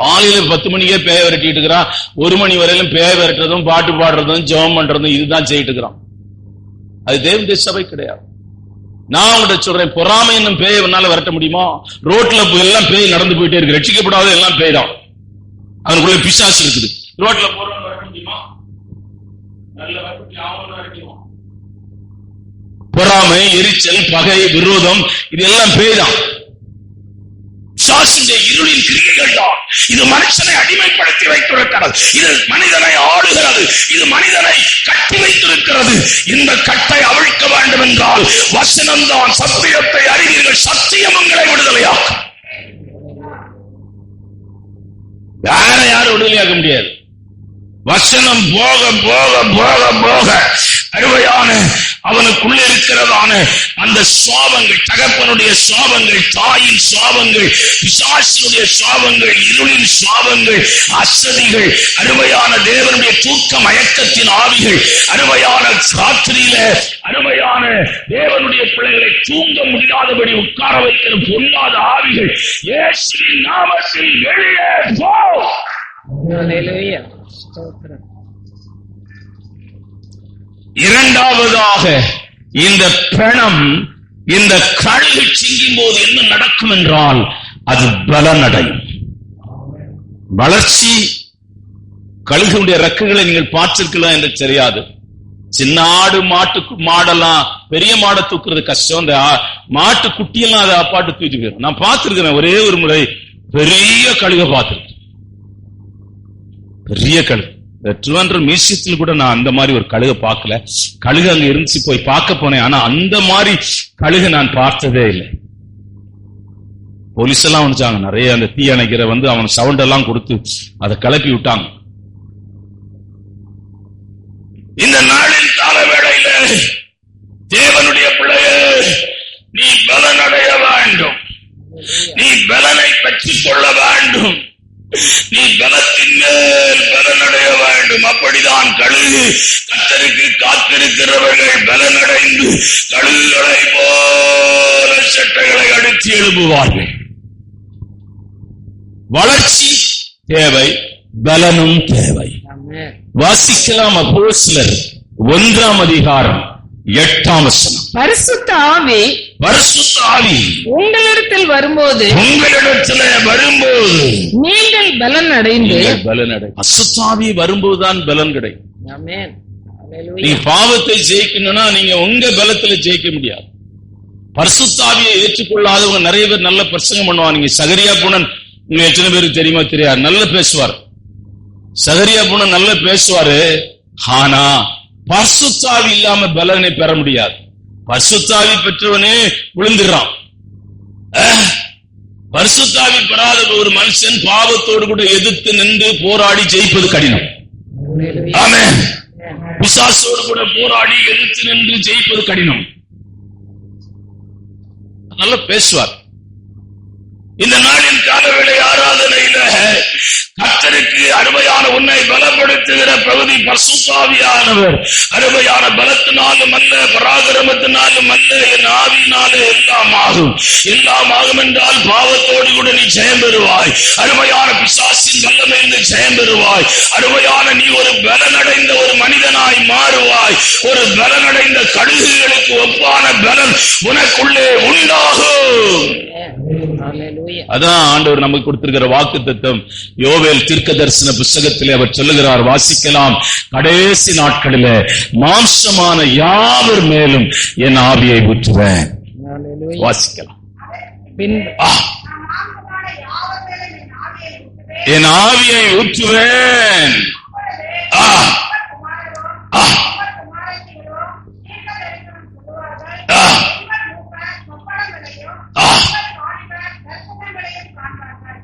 காலையில 10 மணிக்கே பேய விரட்டிட்டு இருக்கிறான். 1 மணி வரையிலும் பேய விரட்டுறதும் பாட்டு பாடுறதும் ஜெபம் பண்றதும் இதுதான் செய்யிட்டு இருக்கிறான். அது தேவனுடைய சபை கிடையாது. நான் உங்கள்கிட்ட சொல்றேன், பொறாமை என்னும் பேயை என்னால விரட்ட முடியுமா? ரோட்ல எல்லாம் பேய் நடந்து போயிட்டே இருக்கு, ரட்சிக்கப்படாத எல்லாம் பேய் தான். அவனுக்குள்ள பிசாசு இருக்குது. ரோட்ல போறவங்க விரட்ட முடியுமா? நல்ல விரட்டுவான். பொறாமை, எரிச்சல், பகை, விரோதம் இதெல்லாம் பேய் தான். பிசாசுடைய இருளின் கிரியைகள் தான். இது மனுஷனை அடிமைப்படுத்தி வைத்திருக்கிறது. இது மனிதனை ஆளுகிறது. இது மனிதனை கட்டி வைத்திருக்கிறது. இந்த கட்டை அவிழ்க்க வேண்டும் என்றால் வசனம்தான். சத்தியத்தை அறிவீர்கள், சத்தியம் உங்களை விடுதலையாக்கும். யாரும் விடுதலையாக்க முடியாது. வசனம் போக போக போக போக அருமையான அவனுக்குள்ள இருக்கிறதான அந்த சாபங்கள், தகப்பனுடைய சாபங்கள், தாயின் சாபங்கள், பிசாசினுடைய சாபங்கள், இருளின் சாபங்கள், அசதிகள், அருமையான தேவனுடைய தூக்க மயக்கத்தின் ஆவிகள், அருமையான ராத்திரியில அருமையான தேவனுடைய பிள்ளைகளை தூங்க முடியாதபடி உட்கார வைக்கிற பொல்லாத ஆவிகள் இயேசுவின் நாமத்தில் வெளியே போ. ஹல்லேலூயா. இரண்டாவதாக, இந்த பிணம் இந்த கழுகு சிங்கும் போது என்ன நடக்கும் என்றால் அது பலனடையும். வளர்ச்சி. கழுகுடைய ரெக்கைகளை நீங்கள் பார்த்திருக்கலாம் என்று தெரியாது. சின்ன ஆடு மாடெல்லாம் பெரிய மாடை தூக்குறது கஷ்டம். இந்த மாட்டு குட்டியெல்லாம் அதை அப்பாட்டு தூக்கிட்டு போயிடும். நான் பார்த்திருக்கிறேன், ஒரே ஒரு முறை பெரிய கழுகை பார்த்திருக்கேன். பெரிய கழுகு. திருவாரூர் மியூசியத்தில் கூட நான் அந்த மாதிரி ஒரு கழுகை பார்க்கல. கழுகு அங்க இருந்துச்சு, போய் பார்க்க போனேன். ஆனா அந்த மாதிரி கழுகு நான் பார்த்ததே இல்லை. போலீஸ் எல்லாம் வந்துச்சாங்க, நிறைய அந்த தீ அணைக்கிற அவன் சவுண்ட் எல்லாம் கொடுத்து அதை கிளப்பி விட்டாங்க. இந்த நாளின் கால வேளையில தேவனுடைய பிள்ளையே, நீ பலன் அடைய வேண்டும். நீ பலனை பெற்றுக் கொள்ள வேண்டும். நீ பலத்தின் மேல் பலனடைய வேண்டும். அப்படிதான் கழுகு கர்த்தருக்கு காத்திருக்கிறவர்கள் பலனடைந்து கழுகுகளை போல சட்டைகளை அடித்து எழுப்புவார்கள். வளர்ச்சி தேவை, பலனும் தேவை. வாசிக்கலாம் அப்போஸ்தலர் 1ஆம் அதிகாரம் 8ஆம் வசனம். பரிசுத்த ஆவி உங்களிடத்தில் வரும்போது நீங்கள் பலன் அடைந்து. அசுத்தாவி வரும்போதுதான் பலன் கிடைக்கும். ஆமென். ஹல்லேலூயா. நீ பாவத்தை ஜெயிக்கணும்னா நீங்க உங்க பலத்துல ஜெயிக்க முடியாது. பரிசுத்தாவியை ஏற்றுக்கொள்ளாதவங்க நிறைய பேர் நல்ல பிரசங்கம் பண்ணுவாங்க. நீங்க சகரியா புனன், உங்களுக்கு எத்தனை பேருக்கு தெரியுமா தெரியாது, நல்ல பேசுவார். சகரியா புனன் நல்ல பேசுவாரு. ஆனா பரிசுத்தாவி இல்லாம பலனை பெற முடியாது. பரிசுத்தாவி பெற்றவனே விழுந்துடுறான். பரிசுத்தாவி பெறாத ஒரு மனுஷன் பாவத்தோடு கூட எதிர்த்து நின்று போராடி ஜெயிப்பது கடினம். ஆமென். பிசாசோடு கூட போராடி எதிர்த்து நின்று ஜெயிப்பது கடினம். நல்லா பேசுவார். இந்த நாளின் காலவேளை ஆராதனையில கர்த்தருக்கு அருமையான உன்னை பலப்படுத்துகிற பகுதி பரிசுத்தாவியானவர். அருமையான பலத்தினாலும் அல்ல, பராக்கிரமத்தினாலும் அல்ல, என் ஆவியினாலே எல்லாம் ஆகும். எல்லாம் ஆகும் என்றால் பாவத்தோடு கூட நீ ஜெயம் பெறுவாய். அருமையான பிசாசின் வல்லமைந்து ஜெயம் பெறுவாய். அருமையான நீ ஒரு பலனடைந்த ஒரு மனிதனாய் மாறுவாய். ஒரு பலனடைந்த கழுகுகளுக்கு ஒப்பான பலன் உனக்குள்ளே உண்டாகும். அதான் ஆண்டவர் நமக்கு கொடுத்திருக்கிற வாக்குத்தத்தம். யோவேல் தீர்க்க தரிசன புத்தகத்திலே அவர் சொல்லுகிறார், வாசிக்கலாம், கடைசி நாட்களிலே மாம்சமான யாவர் மேலும் என் ஆவியை ஊற்றுவேன். வாசிக்கலாம், என் ஆவியை ஊற்றுவேன்.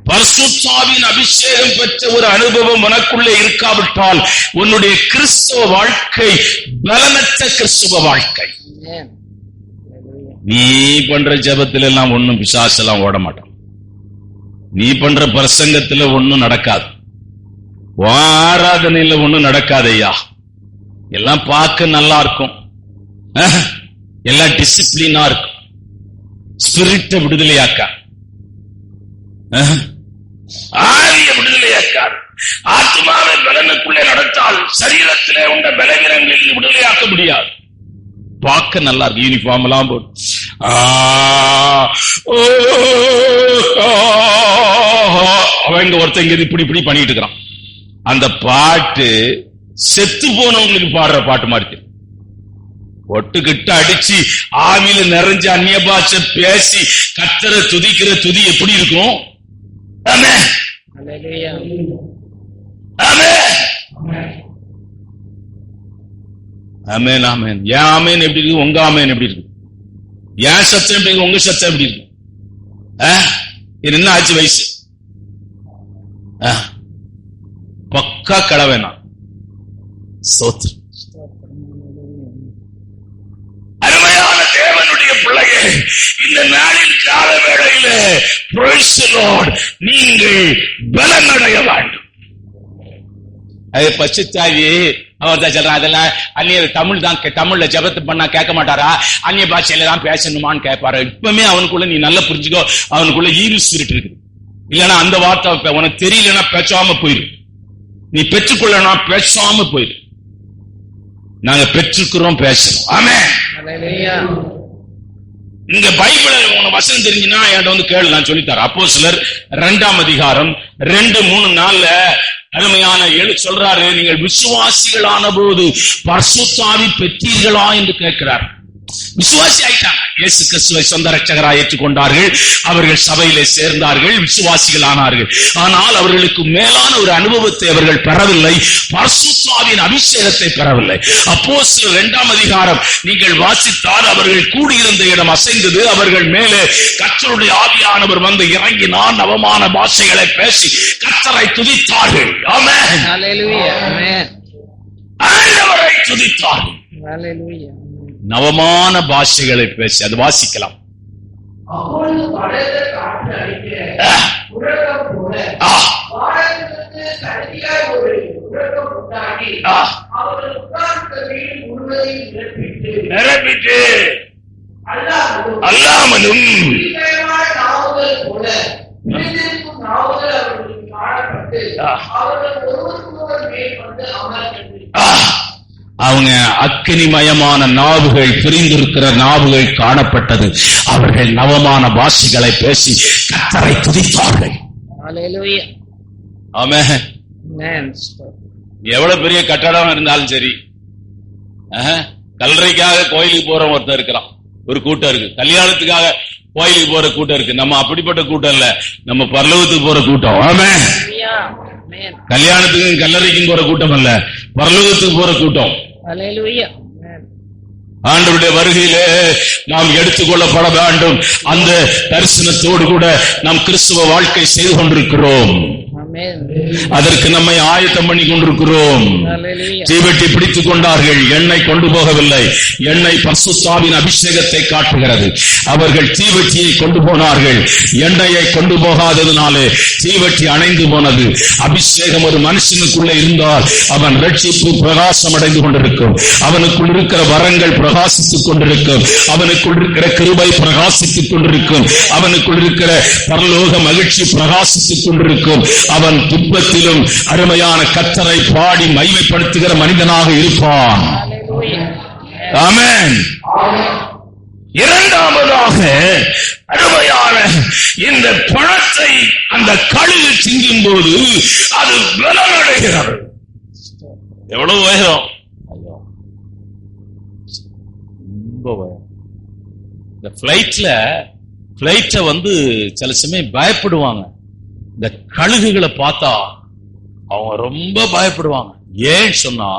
பரிசுத்தாவின் அபிஷேகம் பெற்ற ஒரு அனுபவம் உனக்குள்ளே இருக்காவிட்டால் உன்னுடைய கிறிஸ்தவ வாழ்க்கை பலனற்ற கிறிஸ்தவ வாழ்க்கை. நீ பண்ற ஜெபத்துல எல்லாம் ஒன்னும் பிசாசெல்லாம் ஓட மாட்டான். நீ பண்ற பிரசங்கத்துல ஒன்னும் நடக்காது. ஆராதனையில ஒன்னும் நடக்காது ஐயா. எல்லாம் பார்க்க நல்லா இருக்கும், எல்லாம் டிசிப்ளினா இருக்கும். ஸ்பிரிட்ட விடுதலையாக்க, ஆவிய விடுதலை சேர்க்காது. ஆத்மாவை பலனுக்குள்ளே நடத்தால் சரீரத்திலே உள்ள பலவீனங்களில் விடுதலையாக்க முடியாது. பார்க்க நல்லா இருக்கு, யூனிஃபார்ம் எல்லாம் போட்டு அவங்க ஒருத்தங்க இப்படி இப்படி பண்ணிட்டு இருக்கிறான். அந்த பாட்டு செத்து போனவங்களுக்கு பாடுற பாட்டு மாதிரி ஒட்டுக்கிட்டு அடிச்சு ஆவியில நிறைஞ்சு அந்நிய பாஷை பேசி கத்தர துதிக்கிற துதி எப்படி இருக்கும்? ஆமென் ஆமென் ஆமென். ஏன் ஆமென் எப்படி இருக்கு? உங்க ஆமென் எப்படி இருக்கு? ஏன் சத்தம் எப்படி இருக்கு? உங்க சத்தம் எப்படி இருக்கு? என்ன ஆச்சு வயசு? பக்கா கடவேனா சோத்ரு. அருமையான தேவனுடைய பிள்ளையே, இந்த நாளில் கால வேளையில praise the Lord, நீங்கள் பலனடைய வேண்டும். அது பசுத்தாவி அவர் தான் சொல்றான், அதெல்லாம் அந்நிய தமிழ் தான், தமிழ்ல ஜெபத்து பண்ணா கேட்க மாட்டாரா? அந்நிய பாஷையில தான் பேசணுமான்னு கேட்பாரு. இப்பவுமே அவனுக்குள்ள நீ நல்லா புரிஞ்சுக்கோ, அவனுக்குள்ள ஈவில் ஸ்பிரிட் இருக்குது. இல்லன்னா அந்த வார்த்தை உனக்கு தெரியலன்னா பேசாம போயிரு. நீ பெற்றுக்கொள்ளனா பேசாம போயிரு. நாங்க பெற்றுக்கிறோம், பேசணும். ஆமென். இங்க பைபிள் உனக்கு வசனம் தெரிஞ்சுன்னா என்கிட்ட வந்து கேளு, நான் சொல்லித்தரேன். அப்போஸ்தலர் 2ஆம் அதிகாரம் 2-3 அருமையான சொல்றாரு, நீங்கள் விசுவாசிகளான போது பரிசுத்தாவி பெற்றீர்களா என்று கேட்கிறார். விசுவாசி ஆயிட்டாங்க, இயேசு கிறிஸ்துவை சொந்த ரட்சகராய் ஏற்றுக்கொண்டார்கள், அவர்கள் சபையிலே சேர்ந்தார்கள், விசுவாசிகள் ஆனார்கள். ஆனால் அவர்களுக்கு மேலான ஒரு அனுபவத்தை அவர்கள் பெறவில்லை, பரிசுத்தாவின் அபிஷேகத்தை பெறவில்லை. அப்போஸ்தலர் 2ஆம் அதிகாரம் நீங்கள் வாசித்தால் அவர்கள் கூடியிருந்த இடம் அசைந்தது, அவர்கள் மேலே கர்த்தருடைய ஆவியானவர் வந்து இறங்கினார், நவமான பாஷைகளை பேசி கர்த்தரை துதித்தார்கள். ஆமென் ஹல்லேலூயா. ஆமென். ஆண்டவரை துதித்தார்கள். ஹல்லேலூயா. நவமான பாஷைகளை பேசி அது வாசிக்கலாம். நிரப்பிட்டு அல்லாமலும் அவங்க அக்கினிமயமான நாவுகள், பிரிந்திருக்கிற நாவுகள் காணப்பட்டது. அவர்கள் நவமான பாஷைகளை பேசி கர்த்தரை துதித்தார்கள். ஆமென். எவ்வளவு பெரிய கட்டடம் இருந்தாலும் சரி, கல்லறைக்காக கோயிலுக்கு போற ஒருத்தர் இருக்கிறான், ஒரு கூட்டம் இருக்கு. கல்யாணத்துக்காக கோயிலுக்கு போற கூட்டம் இருக்கு. நம்ம அப்படிப்பட்ட கூட்டம் இல்ல, நம்ம பரலோகத்துக்கு போற கூட்டம். ஆமென். கல்யாணத்துக்கும் கல்லறைக்கும் போற கூட்டம் அல்ல, பரலோகத்துக்கு போற கூட்டம். ஆண்டவருடைய வருகையிலே நாம் எடுத்துக்கொள்ளப்பட வேண்டும். அந்த தரிசனத்தோடு கூட நாம் கிறிஸ்துவ வாழ்க்கை செய்து கொண்டிருக்கிறோம். அதற்கு நம்மை ஆயத்தம் பண்ணி கொண்டிருக்கிறோம். தீவெட்டி பிடித்துக் கொண்டார்கள், எண்ணெய் கொண்டு போகவில்லை. எண்ணெய் பரிசுத்தாவின் அபிஷேகத்தை காட்டுகிறது. அவர்கள் தீவெட்டியை கொண்டு போனார்கள், எண்ணெயை கொண்டு போகாததினாலே தீவெட்டி அணைந்து போனது. அபிஷேகம் ஒரு மனுஷனுக்குள்ளே இருந்தால் அவன் ரட்சிப்பு பிரகாசம் அடைந்து கொண்டிருக்கும். அவனுக்குள் இருக்கிற வரங்கள் பிரகாசித்துக் கொண்டிருக்கும். அவனுக்குள் இருக்கிற கிருபை பிரகாசித்துக் கொண்டிருக்கும். அவனுக்குள் இருக்கிற பரலோக மகிழ்ச்சி பிரகாசித்துக் கொண்டிருக்கும். அவன் துன்பத்திலும் அருமையான கர்த்தரை பாடி மகிமைப்படுத்துகிற மனிதனாக இருப்பான். ஆமென். இரண்டாவதாக அருமையான இந்த பழத்தை அந்த கழுகு சிந்தும் போது அது பலனடைகிறது. எவ்வளவு உயரம்! இந்த பிளைட்ல வந்து சில சமயம் பயப்படுவாங்க. இந்த கழுகுகளை பார்த்தா அவங்க ரொம்ப பயப்படுவாங்க. ஏன் சொன்னா,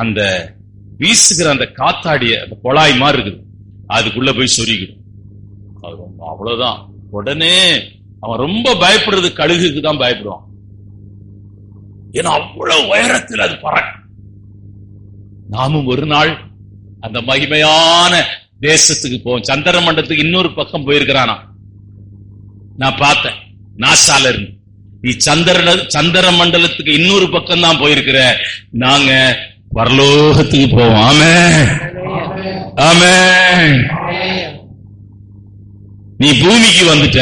அந்த வீசுகிற அந்த காத்தாடிய அந்த குழாய் மாதிரி இருக்குது, அதுக்குள்ள போய் சொருகிடும். அது அவ்வளவுதான். உடனே அவன் ரொம்ப பயப்படுறது கழுகுக்கு தான் பயப்படுவான். ஏன்னா அவ்வளவு உயரத்தில் அது பறக்கும். நாமும் ஒரு நாள் அந்த மகிமையான தேசத்துக்கு போவோம். சந்திர மண்டலத்துக்கு இன்னொரு பக்கம் போயிருக்கிறானா, நான் பார்த்தேன். நாசால இருந்து நீ சந்திர மண்டலத்துக்கு இன்னொரு பக்கம் தான் போயிருக்கிற, நாங்க பரலோகத்துக்கு போவோம். ஆமென் ஆமென். நீ பூமிக்கு வந்துட்ட,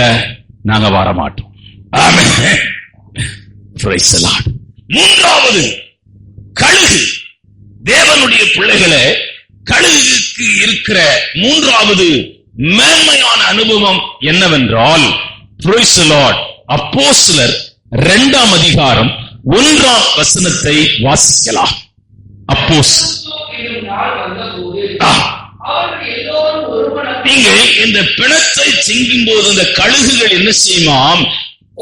நாங்க வர மாட்டோம். ஆமென். Praise the Lord. மூன்றாவது கழுகு. தேவனுடைய பிள்ளைகளே, கழுகுக்கு இருக்கிற மூன்றாவது மேன்மையான அனுபவம் என்னவென்றால், Praise the Lord, அப்போஸ்தலர் 2ஆம் அதிகாரம் 1ஆம் வசனத்தை வாசிக்கலாம். நீங்கள் இந்த பிணத்தை சிங்கும் போது இந்த கழுகுகள் என்ன செய்யுமாம்?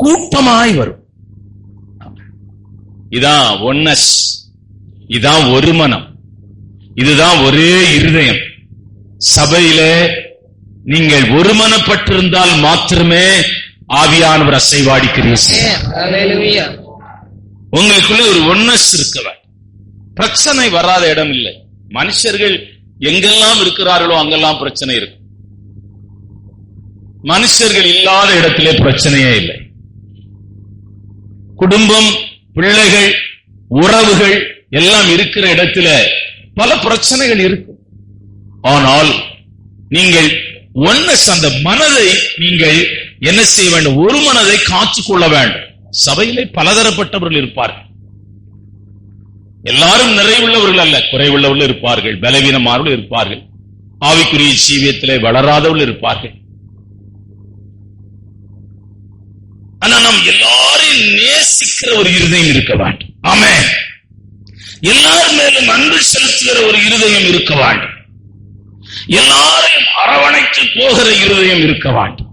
கூட்டமாய் வரும். இதான் ஒன்னஸ், இதான் ஒரு மனம், இதுதான் ஒரே இருதயம். சபையிலே நீங்கள் ஒருமனப்பட்டிருந்தால் மாத்திரமே ஆவியானவர் அசைவாடிக்கிறீர்கள். உங்களுக்குள்ள ஒரு ஒன்னஸ் இருக்கவர். பிரச்சனை வராத இடம் இல்லை. மனுஷர்கள் எங்கெல்லாம் இருக்கிறார்களோ அங்கெல்லாம் பிரச்சனை இருக்கு. மனுஷர்கள் இல்லாத இடத்திலே பிரச்சனையே இல்லை. குடும்பம், பிள்ளைகள், உறவுகள் எல்லாம் இருக்கிற இடத்துல பல பிரச்சனைகள் இருக்கும். ஆனால் நீங்கள் ஒன்னஸ், அந்த மனதை நீங்கள் என்ன செய்ய வேண்டும்? ஒரு மனதை காத்துக்கொள்ள வேண்டும். சபையிலே பலதரப்பட்டவர்கள் இருப்பார்கள். எல்லாரும் நிறைவுள்ளவர்கள் அல்ல, குறைவுள்ளவர்கள் இருப்பார்கள், பலவீனமானவர்கள் இருப்பார்கள், ஆவிக்குரிய ஜீவியத்திலே வளராதவர்கள் இருப்பார்கள். ஆனா நாம் எல்லாரையும் நேசிக்கிற ஒரு இருதயம் இருக்க வேண்டும். ஆமென். எல்லார் மேலும் அன்பு செலுத்துகிற ஒரு இருதயம் இருக்க வேண்டும். எல்லாரையும் அரவணைத்து போகிற இருதயம் இருக்க வேண்டும்.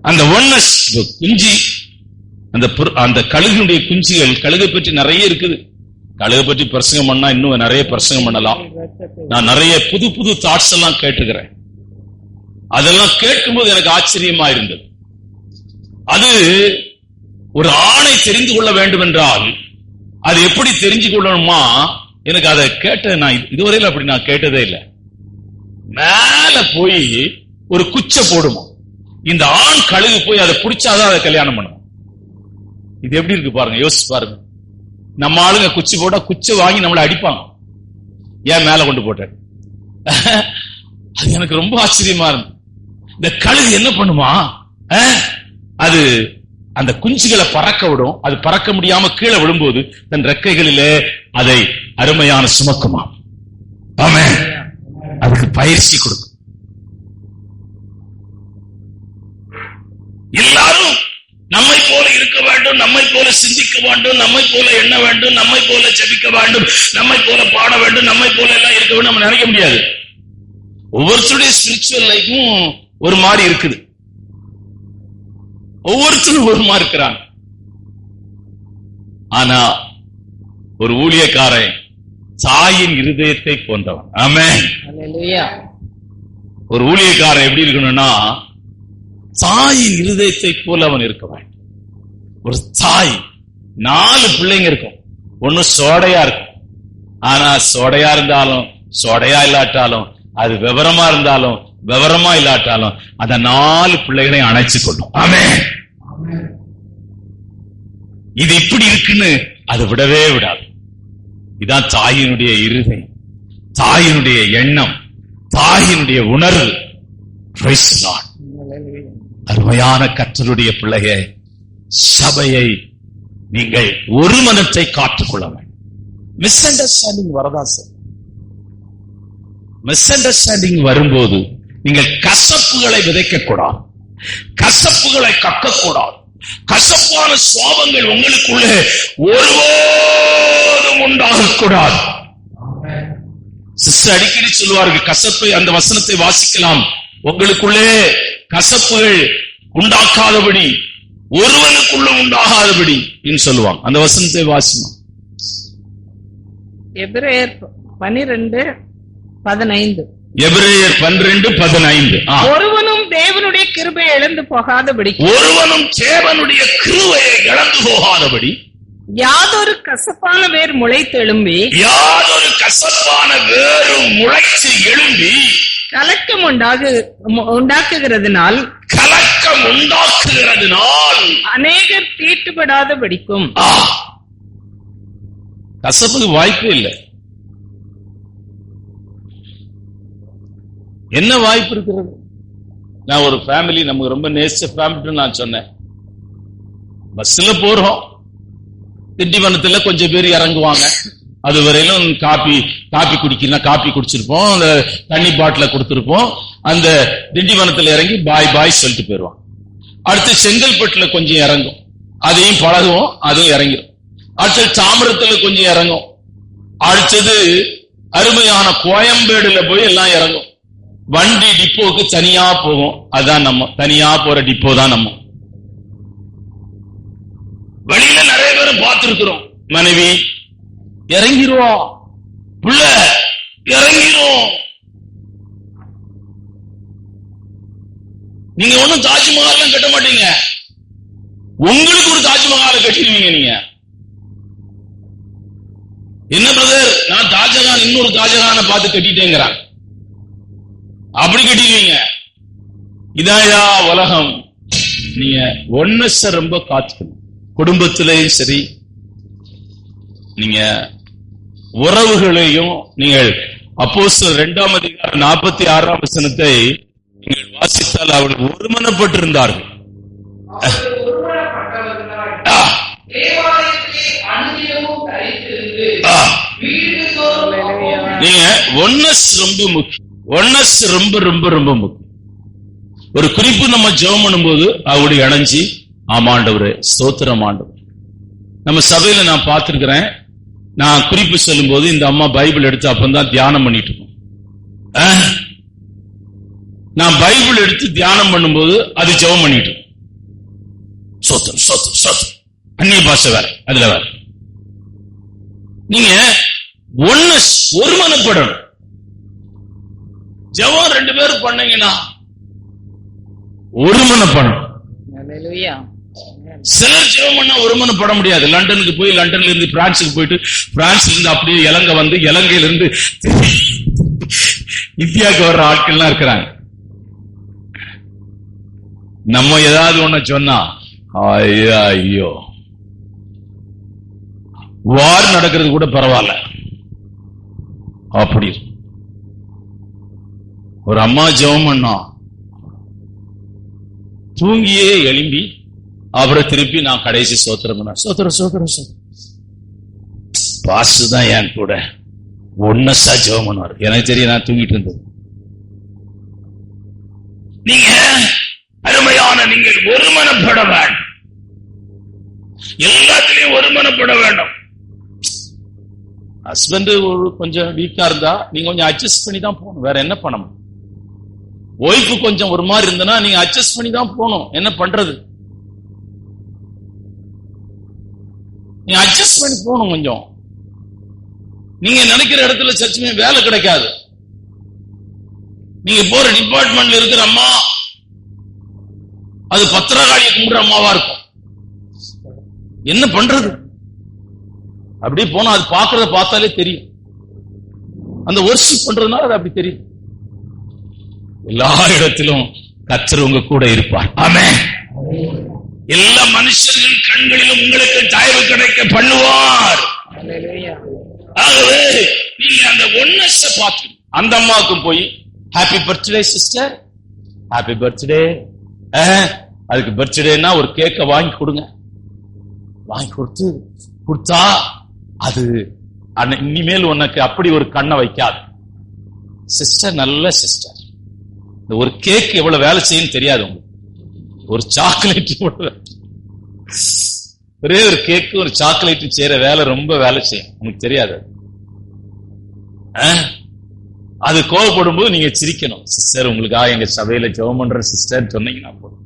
அந்த ஒன்னஸ் குஞ்சு, அந்த கழுகுடைய குஞ்சுகள், கழுகை பற்றி நிறைய இருக்குது. கழுகை பற்றி பிரசங்கம் பண்ணா இன்னும் நிறைய பிரசங்கம் பண்ணலாம். நான் நிறைய புது புது தாட்ஸ் எல்லாம் கேட்டுக்கிறேன். அதெல்லாம் கேட்கும்போது எனக்கு ஆச்சரியமா இருந்தது. அது ஒரு ஆணை தெரிந்து கொள்ள வேண்டும் என்றால் அது எப்படி தெரிஞ்சு கொள்ளணுமா? எனக்கு அதை கேட்ட நான் இதுவரையில் அப்படி நான் கேட்டதே இல்லை. மேல போய் ஒரு குச்சை போடுமா, இந்த ஆண் கழுகு போய் அதை பிடிச்சாதான் அதை கல்யாணம் பண்ணும். இது எப்படி இருக்கு பாருங்க, யோசிச்சு பாருங்க. நம்ம ஆளுங்க குச்சி போட்டா குச்சை வாங்கி நம்மளை அடிப்பாங்க. ஏன் மேல கொண்டு போட்டேன்? அது எனக்கு ரொம்ப ஆச்சரியமா இருந்து. இந்த கழுகு என்ன பண்ணுமா? அது அந்த குஞ்சுகளை பறக்க விடும். அது பறக்க முடியாம கீழே விழும்போது தன் ரெக்கைகளிலே அதை அருமையான சுமக்குமா. ஆமென். அதுக்கு பயிற்சி கொடுக்கும். எல்லாரும் நம்மை போல இருக்க வேண்டும், நம்மை போல சிந்திக்க வேண்டும், நம்மை போல எண்ண வேண்டும், நம்மை போல ஜெபிக்க வேண்டும், நம்மை போல பாட வேண்டும், நம்மை போல எல்லாம் இருக்க வேண்டும் நம்ம நினைக்க முடியாது. ஒவ்வொருத்தருடைய ஸ்பிரிச்சுவல் லைஃபும் ஒரு மாதிரி இருக்குது. ஒவ்வொருத்தரும் ஒரு மாதிரி இருக்கிறாங்க. ஆனா ஒரு ஊழியக்காரன் தாயின் இருதயத்தை போன்றவன். ஆமென். ஒரு ஊழியக்காரன் எப்படி இருக்கணும்னா தாயின் இருதயத்தை போல அவன் இருக்க வேண்டும். ஒரு தாய் 4 பிள்ளைங்க இருக்கும். ஒண்ணு சோடையா இருக்கும். ஆனா சோடையா இருந்தாலும் சோடையா இல்லாட்டாலும், அது விவரமா இருந்தாலும் விவரமா இல்லாட்டாலும் அந்த 4 பிள்ளைகளையும் அணைச்சு கொள்ளும். ஆமென். இது இப்படி இருக்குன்னு அது விடவே விடாது. இதான் தாயினுடைய இருதயம், தாயினுடைய எண்ணம், தாயினுடைய உணர்வு. Praise the Lord. அருமையான கர்த்தருடைய பிள்ளையே, சபையை நீங்கள் ஒரு மனத்தை காத்துக்கொள்ள வேண்டும். மிஸ் அண்டர்ஸ்டாண்டிங் வரதா சார்? மிஸ் அண்டர்ஸ்டாண்டிங் வரும்போது நீங்கள் கசப்புகளை விதைக்க கூடாது, கசப்புகளை கக்கக்கூடாது. கசப்பான சுவாபங்கள் உங்களுக்குள்ளே ஒருபோதும் உண்டாகக்கூடாது. சிஸ்டர் அடிக்கடி சொல்லுவார்கள், கசப்பை, அந்த வசனத்தை வாசிக்கலாம், உங்களுக்குள்ளே கசப்புகள் உண்டாக்காதபடி, ஒருவனுக்குள்ள உண்டாகாதபடி சொல்லுவாங்க. அந்த வசனத்தை வாசிமா. எபிரேயர் 12:15. எபிரேயர் 12:15. ஒருவனும் தேவனுடைய கிருபையை இழந்து போகாதபடி, ஒருவனும் தேவனுடைய கிருபையை இழந்து போகாதபடி, யாதொரு கசப்பான வேர் முளைத்து எழும்பி, யாதொரு கசப்பான வேரும் முளைத்து எழும்பி கலக்கம் உண்டாக்குகிறதுனால், கலக்கம் உண்டாக்குகிறதுனால் அநேகர் தீட்டுப்படாதபடிக்கும். கசப்புக்கு வாய்ப்பே இல்லை. என்ன வாய்ப்பு இருக்கிறது? நான் ஒரு ஃபேமிலி, நமக்கு ரொம்ப நேசிச்ச ஃபேமிலி நான் சொன்னேன். பஸ்ல போறோம், திண்டிவனத்துல கொஞ்சம் பேர் இறங்குவாங்க. அது வரையிலும் காபி குடிக்கலாம், காபி குடிச்சிருப்போம், அந்த தண்ணி பாட்டில கொடுத்திருப்போம். அந்த திண்டிவனத்துல இறங்கி பாய் பாய் சொல்லிட்டு போயிருவான். அடுத்து செங்கல்பட்டுல கொஞ்சம் இறங்கும், அதையும் பழகுவோம், அதுவும் இறங்கிடும். அடுத்தது தாமிரத்துல கொஞ்சம் இறங்கும். அடுத்தது அருமையான கோயம்பேடுல போய் எல்லாம் இறங்கும். வண்டி டிப்போக்கு தனியா போகும். அதான் நம்ம தனியா போற டிப்போ தான் நம்ம. வழியில நிறைய பேரும் பார்த்திருக்கிறோம். மனைவி இறங்கிருவோம், புள்ள இறங்கிரும். நீங்க ஒண்ணும் தாஜ்மஹால் கட்ட மாட்டீங்க, உங்களுக்கு ஒரு தாஜ்மஹாலை கட்டிடுவீங்க. நீங்க என்ன பிரதர், நான் தாஜகான் இன்னொரு தாஜகானை பார்த்து கட்டிட்டேங்கிறான். அப்படி கட்டிடுவீங்க. இதாயா உலகம். நீங்க ஒன்னஸ் ரொம்ப காத்துக்கணும். குடும்பத்திலேயும் சரி, நீங்க உறவுகளையும். நீங்கள் அப்போஸ்தலர் 2ஆம் அதிகாரம் 46ஆம் வசனத்தை நீங்கள் வாசித்தால் அவர்கள் ஒருமனப்பட்டிருந்தார்கள். நீங்க ஒன்னஸ் ரொம்ப முக்கியம். ஒன்னஸ் ரொம்ப ரொம்ப ரொம்ப முக்கியம். ஒரு குறிப்பு நம்ம ஜெபம் பண்ணும்போது அவருடைய இணைஞ்சி, ஆமாண்டவரே ஸ்தோத்திரம் ஆண்டவர். நம்ம சபையில நான் பார்த்திருக்கிறேன், நான் குறிப்பு சொல்லும் போது இந்த அம்மா பைபிள் எடுத்து அப்பதான் தியானம் பண்ணிட்டு இருக்கோம். நான் பைபிள் எடுத்து தியானம் பண்ணும்போது அது ஜெபம் பண்ணிட்டு இருக்கோம். ஸ்தோத்திரம் ஸ்தோத்திரம் ஸ்தோத்திரம். அந்நிய பாஷை வேற, அதுல வேற. நீங்க ஒன்னஸ் ஒருமனப்படணும். ஜெபம் 2 பேரும் பண்ணீங்கன்னா ஒருமனப்படணும். சிலர் ஜெபம் பண்ணா ஒருமனப்பட முடியாது. லண்டனுக்கு போய், லண்டன்ல இருந்து பிரான்சுக்கு போயிட்டு, பிரான்ஸ்ல இருந்து அப்படியே இலங்கை வந்து, இலங்கையில இருந்து இந்தியாவுக்கு வர்ற ஆட்கள்லாம் இருக்கிறாங்க. நம்ம ஏதாவது ஒண்ணு சொன்னா ஐயோ ஐயோ, வார் நடக்கிறது கூட பரவாயில்ல. அப்படி ஒரு அம்மா ஜெபம் பண்ணா, தூங்கியே எழும்பி அப்புறம் திருப்பி நான் கடைசி சோத்திரம் பண்ண, சோத்திரம் சோத்திரம் சோத்திரம். பாசு தான் என் கூட ஒன்னஸா ஜெபம் பண்ணுவார். எனக்கு தெரியும், நான் தூங்கிட்டு இருந்தது. நீங்க அருமையான, நீங்கள் ஒருமனப்பட வேண்டும். எல்லாத்திலையும் ஒருமனப்பட வேண்டும். ஹஸ்பண்ட் கொஞ்சம் வீக்கா இருந்தா நீங்க கொஞ்சம் அட்ஜஸ்ட் பண்ணி தான் போகணும். வேற என்ன பண்ணணும்? ஒய்ஃபு கொஞ்சம் ஒரு மாதிரி இருந்தனா நீங்க அட்ஜஸ்ட் பண்ணி தான் போகணும். என்ன பண்றது? நீங்க அட்ஜஸ்ட் பண்ணி போகணும். கொஞ்சம் நீங்க நினைக்கிற இடத்துல சர்ச்சுமே வேலை கிடைக்காது. நீங்க போற டிபார்ட்மெண்ட்ல இருக்கிற அம்மா அது பத்திரகாளியை கும்பிடுற அம்மாவா இருக்கும். என்ன பண்றது? அப்படி போனா அது பாக்குறத பார்த்தாலே தெரியும். அந்த வொர்ஷிப் பண்றதுனால அது அப்படி தெரியும். எல்லா இடத்திலும் கர்த்தர் உங்க கூட இருப்பார். ஆமென். எல்லா மனுஷர்கள் கண்களிலும் உங்களுக்கு தயவு கிடைக்க பண்ணுவார். ஆகவே நீங்க அந்த ஒன்னஸ் பார்த்து அந்த அம்மாவுக்கும் போய் happy birthday sister, happy birthday. அதுக்கு பர்த்டேனா ஒரு கேக்க வாங்கி கொடுங்க. வாங்கி கொடுத்தா அது இனிமேல் உனக்கு அப்படி ஒரு கண்ணை வைக்காது. சிஸ்டர் நல்ல சிஸ்டர். இந்த ஒரு கேக் எவ்வளவு வேலை செய்யும் தெரியாது உங்களுக்கு. ஒரு சாக்லேட், ஒரே ஒரு கேக்கு ஒரு சாக்லேட் செய்யற வேலை ரொம்ப வேலை செய்யும். உங்களுக்கு தெரியாது. அது கோவப்படும் போது நீங்க சிரிக்கணும். சிஸ்டர் உங்களுக்காக எங்க சபையில ஜெபம் பண்ற சிஸ்டர் சொன்னீங்கன்னா போதும்.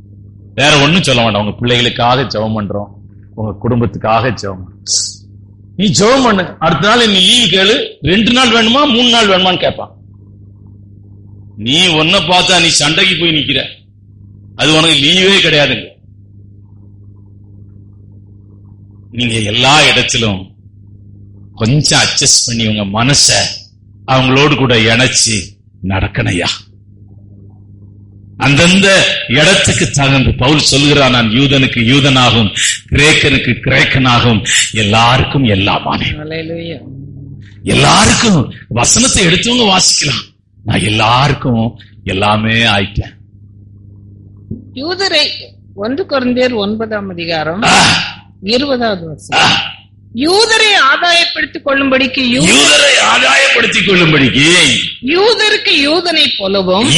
வேற ஒண்ணும் சொல்ல வேண்டாம். உங்க பிள்ளைகளுக்காக ஜெபம் பண்றோம், உங்க குடும்பத்துக்காக ஜெபம். நீ ஜெபம் பண்ணு. அடுத்த நாள் நீ லீவு கேளு. 2 நாள் வேணுமா 3 நாள் வேணுமான்னு கேட்பான். நீ ஒன்ன பார்த்தா நீ சண்டைக்கு போய் நிக்கிற, அது உனக்கு லீவே கிடையாதுங்க. நீங்க எல்லா இடத்திலும் கொஞ்சம் அட்ஜஸ்ட் பண்ணி உங்க மனச அவங்களோடு கூட இணைச்சு நடக்கணையா. அந்தந்த இடத்துக்கு தகுந்த பவுல் சொல்கிறான், நான் யூதனுக்கு யூதனாகும், கிரேக்கனுக்கு கிரேக்கனாகும், எல்லாருக்கும் எல்லாமானே. எல்லாருக்கும் வசனத்தை எடுத்தவங்க வாசிக்கலாம். நான் எல்லாருக்கும் எல்லாமே ஆயிட்டேன். 1 கொரிந்தியர் 9 20 வசனம். யூதரை ஆதாயப்படுத்திக் கொள்ளும்படிக்கு யூதருக்கு யூதனை போலவும்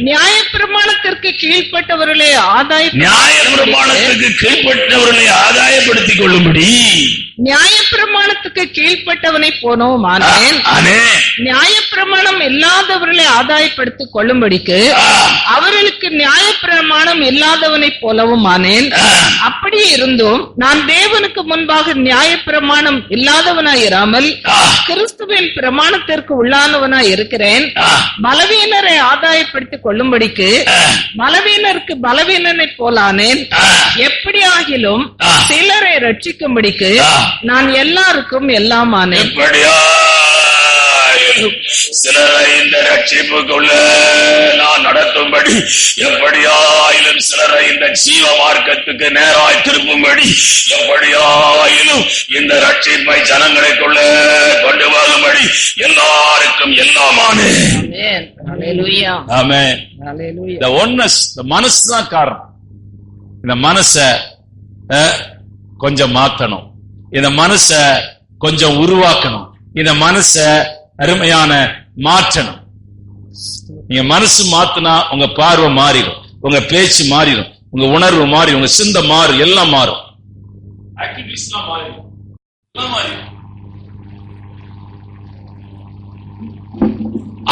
நியாயப்பிரமாணத்திற்கு கீழ்ப்பட்டவர்களை ஆதாயப்படுத்திக் கொள்ளும்படி நியாயப்பிரமாணத்துக்கு கீழ்ப்பட்டவனை போனவும் ஆனேன். நியாயப்பிரமாணம் இல்லாதவர்களை ஆதாயப்படுத்திக் கொள்ளும்படிக்கு அவர்களுக்கு நியாயப்பிரமாணம் இல்லாதவனை போலவும் ஆனேன். அப்படி இருந்தும் நான் தேவனுக்கு முன்பாக நியாயப்பிரமாணம் இல்லாதவனாய் இராமல் கிறிஸ்துவின் பிரமாணத்திற்கு உள்ளானவனாய் இருக்கிறேன். பலவீனரை ஆதாயப்படுத்திக் கொள்ளும்படிக்கு பலவீனருக்கு பலவீனனை போலானேன். எப்படி ஆகிலும் சிலரை ரட்சிக்கும்படிக்கு நான் எல்லாருக்கும் எல்லாம் ஆனேன். சிலரை இந்த ரட்சிப்புக்குள்ள நான் நடத்தும்படி, எப்படியாயிலும் சிலரை இந்த ஜீவ மார்க்கத்துக்கு நேராய் திரும்பும்படி, எப்படியாயிலும் இந்த ரட்சிப்பை ஜனங்களுக்குள்ள கொண்டு வரும்படி எல்லாருக்கும் எல்லாமானே. இந்த ஒன்னஸ், இந்த மனசுதான் காரணம். இந்த மனச கொஞ்சம் மாத்தணும், இந்த மனச கொஞ்சம் உருவாக்கணும், இந்த மனச அருமையான மாற்றணும். நீங்க மனசு மாத்தினா உங்க பார்வை மாறிடும், உங்க பேச்சு மாறிடும், உங்க உணர்வு மாறி, உங்க சிந்தை மாறும், எல்லாம் மாறும்.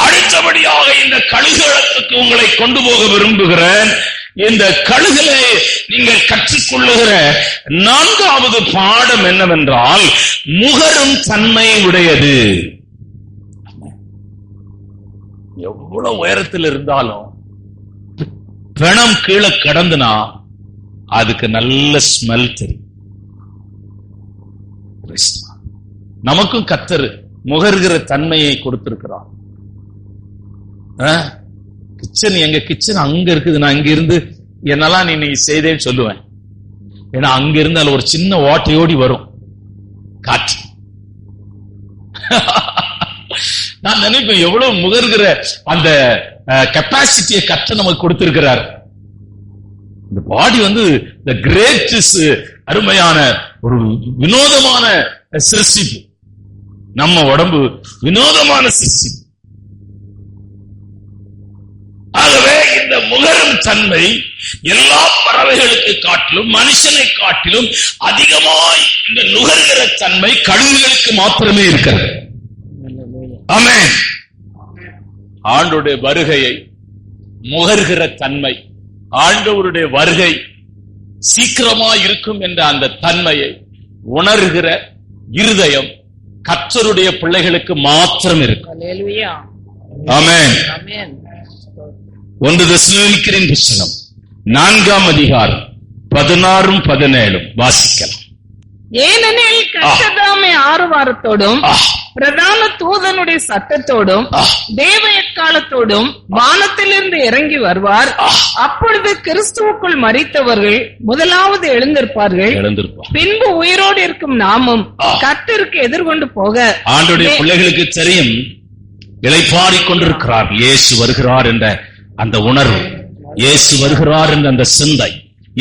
அடுத்தபடியாக இந்த கழுகுகளுக்கு உங்களை கொண்டு போக விரும்புகிறேன். இந்த கழுகிலே நீங்கள் கற்றுக்கொள்ளுகிற 4வது பாடம் என்னவென்றால், முகரும் தன்மை உடையது. எவ்வளவு உயரத்தில் இருந்தாலும் பிணம் கீழே கடந்துனா அதுக்கு நல்ல ஸ்மெல் தெரியும். நமக்கும் கர்த்தர் முகர்கிற தன்மையை கொடுத்திருக்கிறார். கிச்சன், எங்க கிச்சன் அங்க இருக்குது, நான் அங்க இருந்து என்னெல்லாம் நீ செய்தேன்னு சொல்லுவேன். ஏன்னா அங்க இருந்து அதுல ஒரு சின்ன ஓட்டையோடி வரும் காற்று. நான் நினைப்பேன் எவ்வளவு முகர்கிற அந்த கெப்பாசிட்டியை கர்த்தர் நமக்கு கொடுத்திருக்கிறார். இந்த பாடி the கிரேட்டஸ்ட் அருமையான ஒரு வினோதமான சிருஷ்டிப்பு. நம்ம உடம்பு வினோதமான சிருஷ்டிப்பு. ஆகவே இந்த முகரும் தன்மை எல்லா பறவைகளுக்கு காட்டிலும் மனுஷனை காட்டிலும் அதிகமாய் இந்த நுகர்கிற தன்மை கழுகுகளுக்கு மாத்திரமே இருக்கிறது. ஆமென். ஆண்டவருடைய வருகையை முகர்கிற தன்மை, ஆண்டவருடைய வருகை சீக்கிரமா இருக்கும் என்ற அந்த தன்மையை உணர்கிற இருதயம் கர்த்தருடைய பிள்ளைகளுக்கு மாத்திரம் இருக்கு. ஆமென். 1 தெசலோனிக்கரின் புத்தகம் 4ஆம் அதிகாரம் 16 17 வாசிக்கலாம். ஏனெனில் கர்த்தர் தாமே ஆரவாரத்தோடும் பிரதான தூதனுடைய சத்தத்தோடும் தேவ எக்காலத்தோடும் வானத்திலிருந்து இறங்கி வருவார். அப்பொழுது கிறிஸ்துவுக்குள் மரித்தவர்கள் முதலாவது எழுந்திருப்பார்கள். பின்பு உயிரோடு இருக்கும் நாமும் கர்த்தருக்கு எதிர்கொண்டு போக. ஆண்டவருடைய பிள்ளைகளுக்கு தெரியும், இளைப்பாறிக் கொண்டிருக்கிறார். இயேசு வருகிறார் என்ற அந்த உணர்வு, இயேசு வருகிறார் என்ற அந்த சிந்தை,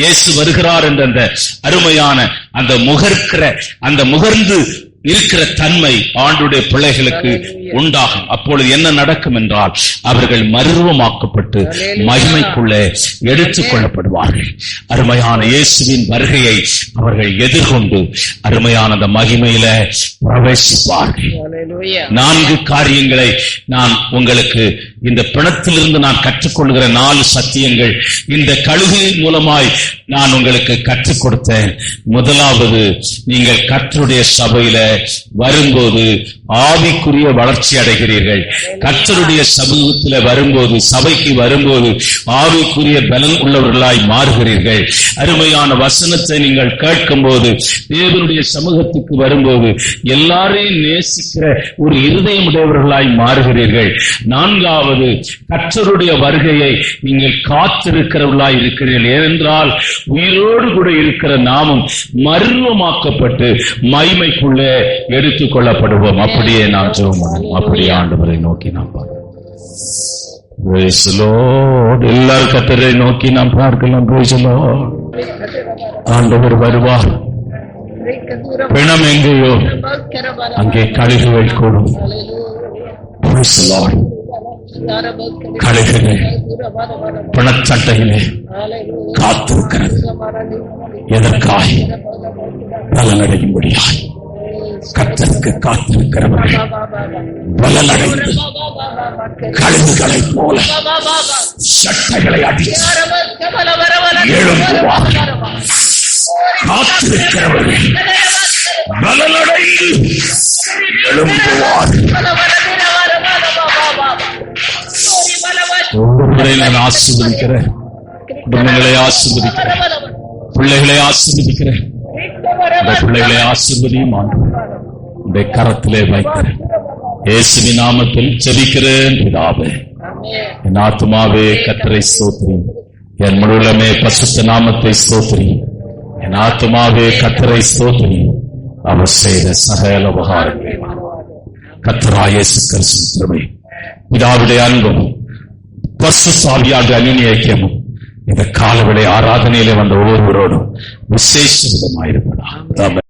இயேசு வருகிறார் என்ற அந்த அருமையான அந்த முகர்ந்து இருக்கிற தன்மை ஆண்டவருடைய பிள்ளைகளுக்கு உண்டாகும். அப்பொழுது என்ன நடக்கும் என்றால், அவர்கள் மறுரூபமாக்கப்பட்டு மகிமைக்குள்ளே எடுத்துக் கொள்ளப்படுவார்கள். அருமையான இயேசுவின் வருகையை அவர்கள் எதிர்கொண்டு அருமையான அந்த மகிமையில பிரவேசிப்பார்கள். 4 காரியங்களை நான் உங்களுக்கு இந்த பிணத்திலிருந்து நான் கற்றுக்கொள்கிற 4 சத்தியங்கள் இந்த கழுகு மூலமாய் நான் உங்களுக்கு கற்றுக் கொடுத்தேன். முதலாவது, நீங்கள் கர்த்தருடைய சபையில வரும்போது ஆவிக்குரிய வளர்ச்சி அடைகிறீர்கள். கர்த்தருடைய சமூகத்தில் வரும்போது, சபைக்கு வரும்போது ஆவிக்குரிய பலன் உள்ளவர்களாய் மாறுகிறீர்கள். அருமையான வசனத்தை நீங்கள் கேட்கும் போது, தேவனுடைய சமூகத்துக்கு வரும்போது எல்லாரையும் நேசிக்கிற ஒரு இருதயம் உடையவர்களாய் மாறுகிறீர்கள். 4வது, கர்த்தருடைய வருகையை நீங்கள் காத்திருக்கிறவர்களாய் இருக்கிறீர்கள். ஏனென்றால் உயிரோடு கூட இருக்கிற நாமும் மர்வமாக்கப்பட்டு மகிமைக்குள்ளே எடுத்துக் கொள்ளப்படுவோம். அப்படியே நாம் ஜெபம் பண்ணுவோம். அப்படியே ஆண்டவரை நோக்கி நாம் பார்ப்போம். Praise the Lord. எல்லாரும் கர்த்தரை நோக்கி நாம் பார்க்கலாம். Praise the Lord. ஆண்டவர் வருவார். பிணம் எங்கேயோ அங்கே கழுகுகள் கூடும். Praise the Lord. கழுகுகள் பிணச்சட்டையிலே காத்திருக்கிறது. எதற்காக? பலனடையும்படியாய். கர்த்தருக்கு காத்திருக்கிறவர்கள் பலனடைந்து கழுகுகளை போல சட்டைகளை அடித்து எழும்புவார்கள். காத்திருக்கிறவர்கள் பலனடைந்து எழும்புவார்கள். ஒவ்வொருவரை நான் ஆசீர்வதிக்கிறேன். குடும்பங்களை ஆசீர்வதிக்கிறேன். பிள்ளைகளை ஆசீர்வதிக்கிறேன். இந்த பிள்ளைகளை ஆசீர்வதியும் ஆண்டு கரத்திலே வைக்கிறேன். இயேசுவின் நாமத்தில் ஜெபிக்கிறேன் பிதாவே. என் ஆத்துமாவே கர்த்தரை ஸ்தோத்திரி. என் முழுமே பரிசுத்த நாமத்தை ஸ்தோத்திரி. என் ஆத்துமாவே கர்த்தரை ஸ்தோத்திரி. அவர் செய்த சகல உபகாரங்களை கர்த்தராகிய இயேசு கிறிஸ்துவின் கிருபை, பிதாவுடைய அன்பும் பரிசுத்த ஆவியானவருடைய அந்யோன்ய ஐக்கியமும் இந்த காலவேளை ஆராதனையிலே வந்த ஒவ்வொருவரோடும் விசேஷ விதமாயிருப்பதாக.